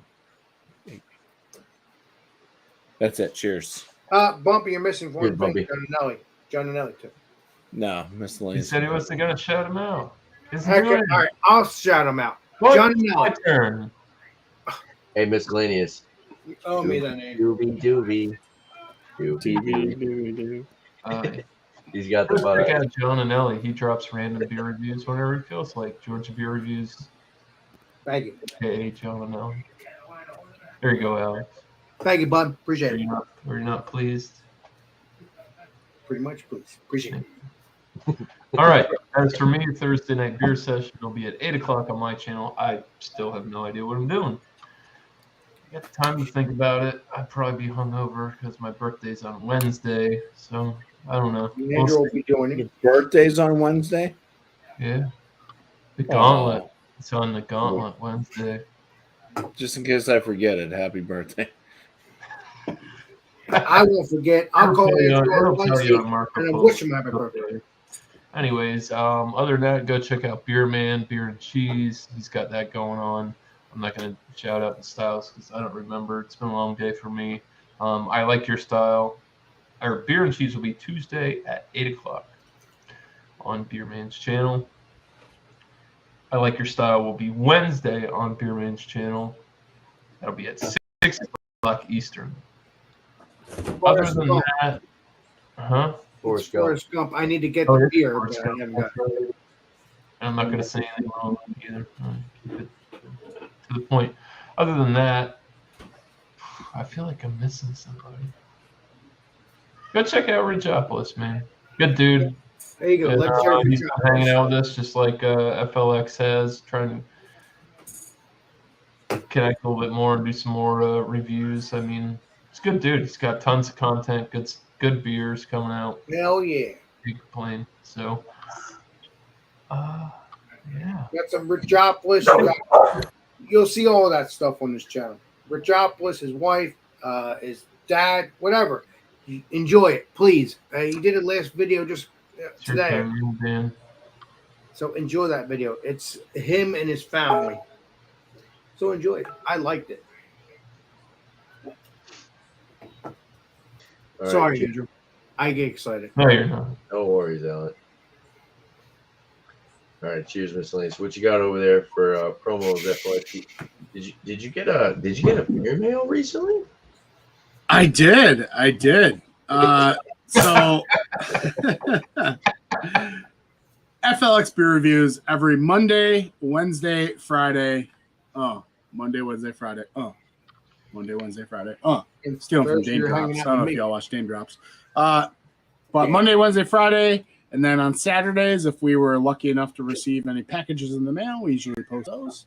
C: That's it. Cheers.
B: Bumpy, you're missing one
A: Good,
B: thing.
A: Bumpy.
B: John and Nelly too.
C: No,
D: He
C: miscellaneous.
D: said he wasn't going to shout him out. Isn't
B: Okay,
D: doing
B: all right, I'll shout him out.
D: What?
B: John and
D: My
B: Nelly.
D: turn.
A: Hey, miscellaneous.
B: You owe me that name.
A: Doobie doobie. Doobie doobie. He's got the
D: Check
A: butt.
D: out John and Ellie. He drops random beer reviews whenever he feels like. Georgia Beer Reviews,
B: Thank you.
D: aka John and Ellie. There you go, Alex.
B: Thank you, bud. Appreciate it.
D: Are you not pleased?
B: Pretty much, please. Appreciate it.
D: All right. As for me, Thursday night beer session will be at 8 o'clock on my channel. I still have no idea what I'm doing. I got time to think about it. I'd probably be hungover because my birthday's on Wednesday. So I don't know. We'll
B: Andrew will
D: see.
B: be doing it.
C: Birthday's on Wednesday.
D: Yeah. The gauntlet. It's on the gauntlet Wednesday.
C: Just in case I forget it, happy birthday.
B: I won't forget. I'll call
D: Okay,
B: Andrew
D: it'll
B: on
D: tell
B: Wednesday
D: you on Marco
B: and I
D: Polo.
B: wish him happy birthday.
D: Anyways, other than that, go check out Beer Man, Beer and Cheese. He's got that going on. I'm not going to shout out the styles because I don't remember. It's been a long day for me. I like your style. Our Beer and Cheese will be Tuesday at 8 o'clock on Beer Man's channel. I like your style will be Wednesday on Beer Man's channel. That'll be at 6 o'clock Eastern. Other than that,
A: Forrest Gump.
B: Forrest Gump. I need to get
D: Oh,
B: the
D: yeah,
B: beer,
D: Forrest
B: but I
D: Gump.
B: haven't got it.
D: I'm not going to say anything wrong either. Keep it to the point. Other than that, I feel like I'm missing somebody. Go check out Ridgeopolis, man. Good dude.
B: There you go.
D: And,
B: Let's hear
D: he's
B: it.
D: been hanging out with us just like FLX has, trying to connect a little bit more and do some more reviews. I mean, he's a good dude. He's got tons of content, good beers coming out.
B: Hell yeah.
D: Can't complain. So, yeah.
B: Got some Richopolis. You'll see all that stuff on this channel. Richopolis, his wife, his dad, whatever. Enjoy it, please. He did it last video just
D: It's your
B: today.
D: turn, Dan.
B: So enjoy that video. It's him and his family. So enjoy it. I liked it.
A: All right,
B: Sorry,
A: cheers.
B: Andrew. I get excited.
D: No, you're not.
A: No worries, Alan. All right, cheers, miscellaneous. What you got over there for promos? FYP? Did you get a beer mail recently?
E: I did. So FLX beer reviews every Monday, Wednesday, Friday. Monday, Wednesday, Friday. Monday, Wednesday, Friday.
B: And
E: Stealing from
B: Thursday,
E: Dame
B: you're
E: Drops. I
B: hanging out
E: don't know
B: with
E: if
B: me.
E: y'all watch Dame Drops. But Monday, Wednesday, Friday, and then on Saturdays, if we were lucky enough to receive any packages in the mail, we usually post those.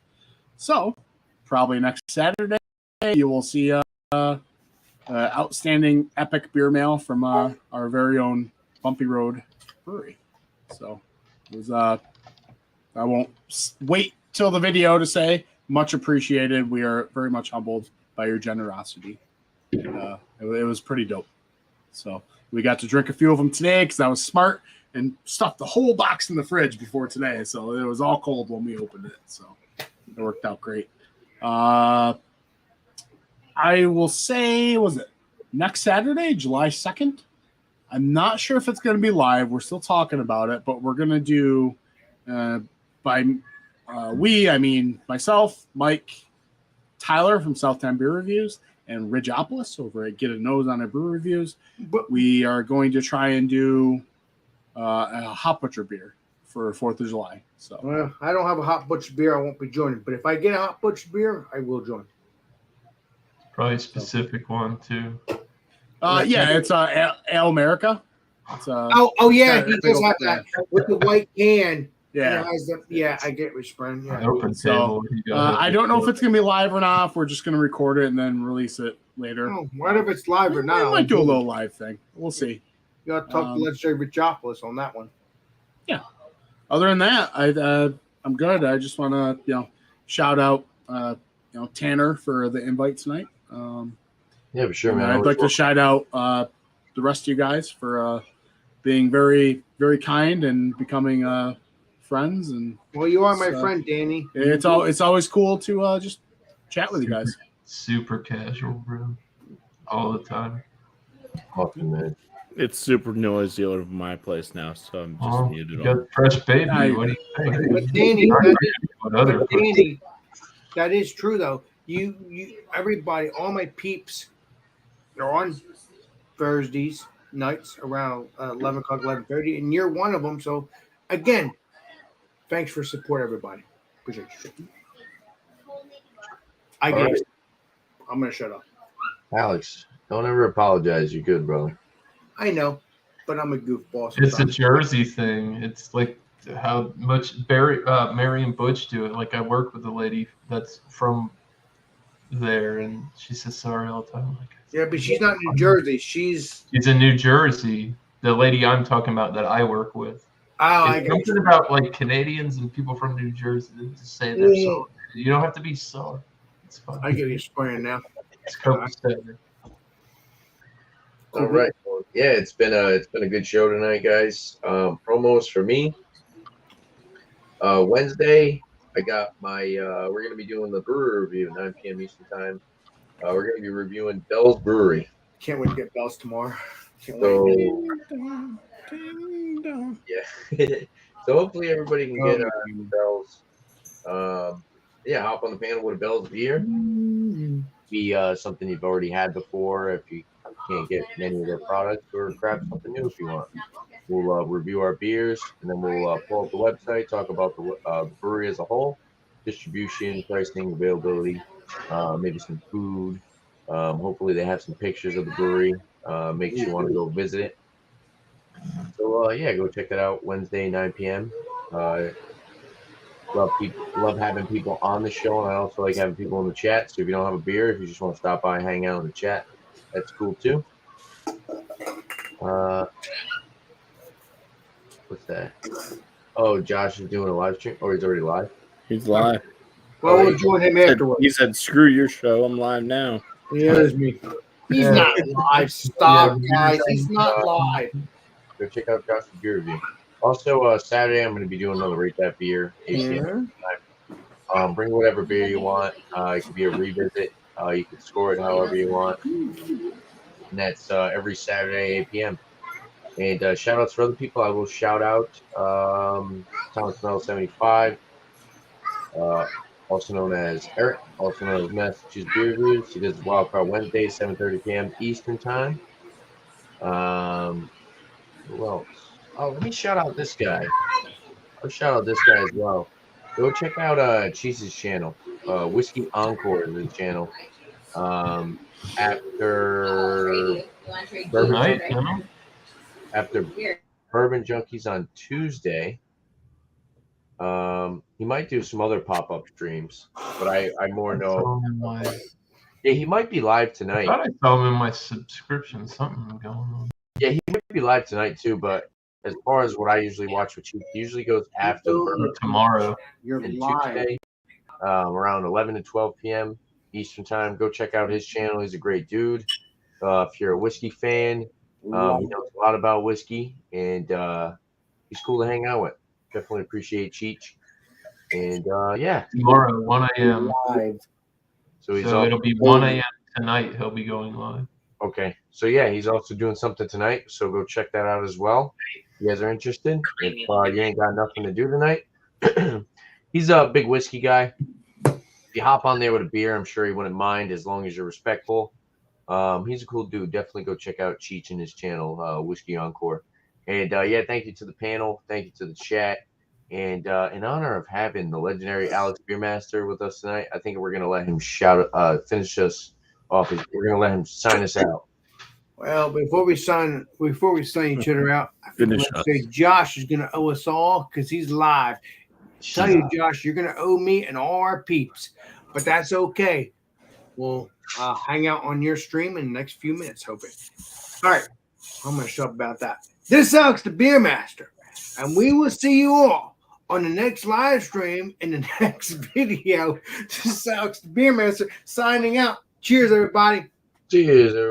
E: So probably next Saturday, you will see outstanding epic beer mail from our very own Bumpy Road Brewery. So it was I won't wait till the video to say much appreciated. We are very much humbled by your generosity. And, it was pretty dope. So we got to drink a few of them today because I was smart and stuffed the whole box in the fridge before today. So it was all cold when we opened it. So it worked out great. I will say, was it next Saturday, July 2nd? I'm not sure if it's going to be live. We're still talking about it, but we're going to do I mean myself, Mike, Tyler from Southtown Beer Reviews, and Ridgeopolis over at Get a Nose on a Brew Reviews.
B: But
E: We are going to try and do a Hot Butcher beer for 4th of July. So
B: well, I don't have a hot butcher beer. I won't be joining. But if I get a hot butcher beer, I will join.
D: Probably a specific one too.
E: yeah, it's Ale America. It's
B: Oh yeah,
E: got a
B: he
E: big
B: does
E: old-
B: have that with the white can.
E: yeah.
B: It has the, yeah, I get whispering.
D: An
B: Yeah.
D: open
E: So,
D: table. You go
E: I don't know if it's gonna be live or not. If we're just gonna record it and then release it later.
B: Oh, what if it's live or
E: We
B: not?
E: might do a little live thing. We'll see.
B: You got to talk to Legislator Richopoulos on that one.
E: Other than that, I'm good. I just want to shout out Tanner for the invite tonight.
A: Yeah, for sure,
E: And
A: man.
E: I'd like to shout out the rest of you guys for being very, very kind and becoming friends. And
B: Well, you are my
E: So-
B: friend, Danny.
E: it's always cool to just chat with you guys.
D: super casual, bro. All the time.
A: Awesome, man.
C: It's super noisy over my place now, so I'm just
D: Oh,
C: muted
D: you
C: on.
D: got fresh baby.
E: I-
D: What do you think?
B: But Danny,
D: What other
B: Danny, that is true though. You, everybody, all my peeps, they're on Thursdays nights around 11 o'clock, 11:30, and you're one of them. So, again, thanks for support, everybody. Appreciate you.
A: All right.
B: I'm gonna shut up.
A: Alex, don't ever apologize. You're good, bro.
B: I know, but I'm a goofball.
D: It's a
B: sometimes.
D: Jersey thing. It's like how much Mary and Butch do it. Like I work with a lady that's from there, and she says sorry all the time. Like,
B: Yeah, but she's not in New Jersey. She's
D: she's in New Jersey. The lady I'm talking about that I work with.
B: I
D: It's
B: get
D: something about like Canadians and people from New Jersey that just say they're sorry. You don't have to be sorry. It's fine.
B: I get you spraying now.
D: It's copacetic.
A: All right. Well, yeah, it's been a good show tonight, guys. Promos for me. Wednesday, I got my. We're gonna be doing the brewery review, 9 p.m. Eastern time. We're gonna be reviewing Bell's Brewery.
B: Can't wait to get bells tomorrow. Can't
A: So
B: wait.
A: yeah, so hopefully everybody can get Bell's. Yeah, hop on the panel with a Bell's beer. Be something you've already had before if you can't get many of their products, or grab something new if you want. We'll review our beers, and then we'll pull up the website, talk about the brewery as a whole, distribution, pricing, availability, maybe some food. Hopefully they have some pictures of the brewery. Makes you want to go visit it. So yeah, go check that out Wednesday, 9 p.m. Love having people on the show, and I also like having people in the chat. So if you don't have a beer, if you just want to stop by and hang out in the chat, that's cool too. What's that? Oh, Josh is doing a live stream, or he's already live.
C: He's live.
B: Well, we'll join him afterwards.
C: He said, "Screw your show. I'm live now."
B: Yeah, that's me. He's
D: Yeah.
B: not live. Stop,
D: Yeah.
B: guys. He's not live.
A: Go check out Josh's beer review. Also, Saturday I'm going to be doing another Rate That Beer. Bring whatever beer you want. It could be a revisit. You can score it however you want. And that's every Saturday, 8 p.m. And shout outs for other people. I will shout out Thomas Mel 75, also known as Eric, also known as Massachusetts Beer Reviews. He does Wildcard Wednesday, 7:30 p.m. Eastern Time. Who else? Oh, let me shout out this guy. I'll shout out this guy as well. Go check out Cheese's channel. Whiskey Encore is his channel. After
D: Tonight, you know?
A: after Bourbon Junkies on Tuesday, he might do some other pop-up streams, but I more
D: I
A: know.
D: saw him in my-
A: Yeah, he might be live
D: I
A: tonight.
D: thought I saw him in my subscription. Something going on.
A: Yeah, he might be live tonight too. But as far as what I usually watch with Cheese, he usually goes after the Bourbon
D: Tomorrow.
B: You're
A: and
B: live.
A: Tuesday, around 11 to 12 p.m. Eastern time. Go check out his channel. He's a great dude. If you're a whiskey fan, he knows a lot about whiskey, and he's cool to hang out with. Definitely appreciate Cheech. And yeah,
D: Tomorrow, 1 a.m.
B: Live.
A: so he's
D: So
A: also,
D: it'll be 1 a.m. tonight. He'll be going live.
A: okay. So yeah, he's also doing something tonight. So go check that out as well. If you guys are interested. If you ain't got nothing to do tonight, he's a big whiskey guy. If you hop on there with a beer, I'm sure he wouldn't mind as long as you're respectful. He's a cool dude. Definitely go check out Cheech and his channel, Whiskey Encore. And yeah, thank you to the panel. Thank you to the chat. And in honor of having the legendary Alex Beermaster with us tonight, I think we're gonna let him finish us off. We're gonna let him sign us out.
B: Well, before we sign each other out, I
C: Finish
B: want to
C: us.
B: say Josh is going to owe us all because he's live. Tell you, Josh, you're going to owe me and all our peeps, but that's okay. We'll hang out on your stream in the next few minutes, hoping. All right, I'm going to shut up about that. This is Alex the Beer Master, and we will see you all on the next live stream in the next video. This is Alex the Beer Master signing out. Cheers, everybody.
A: Cheers, everyone.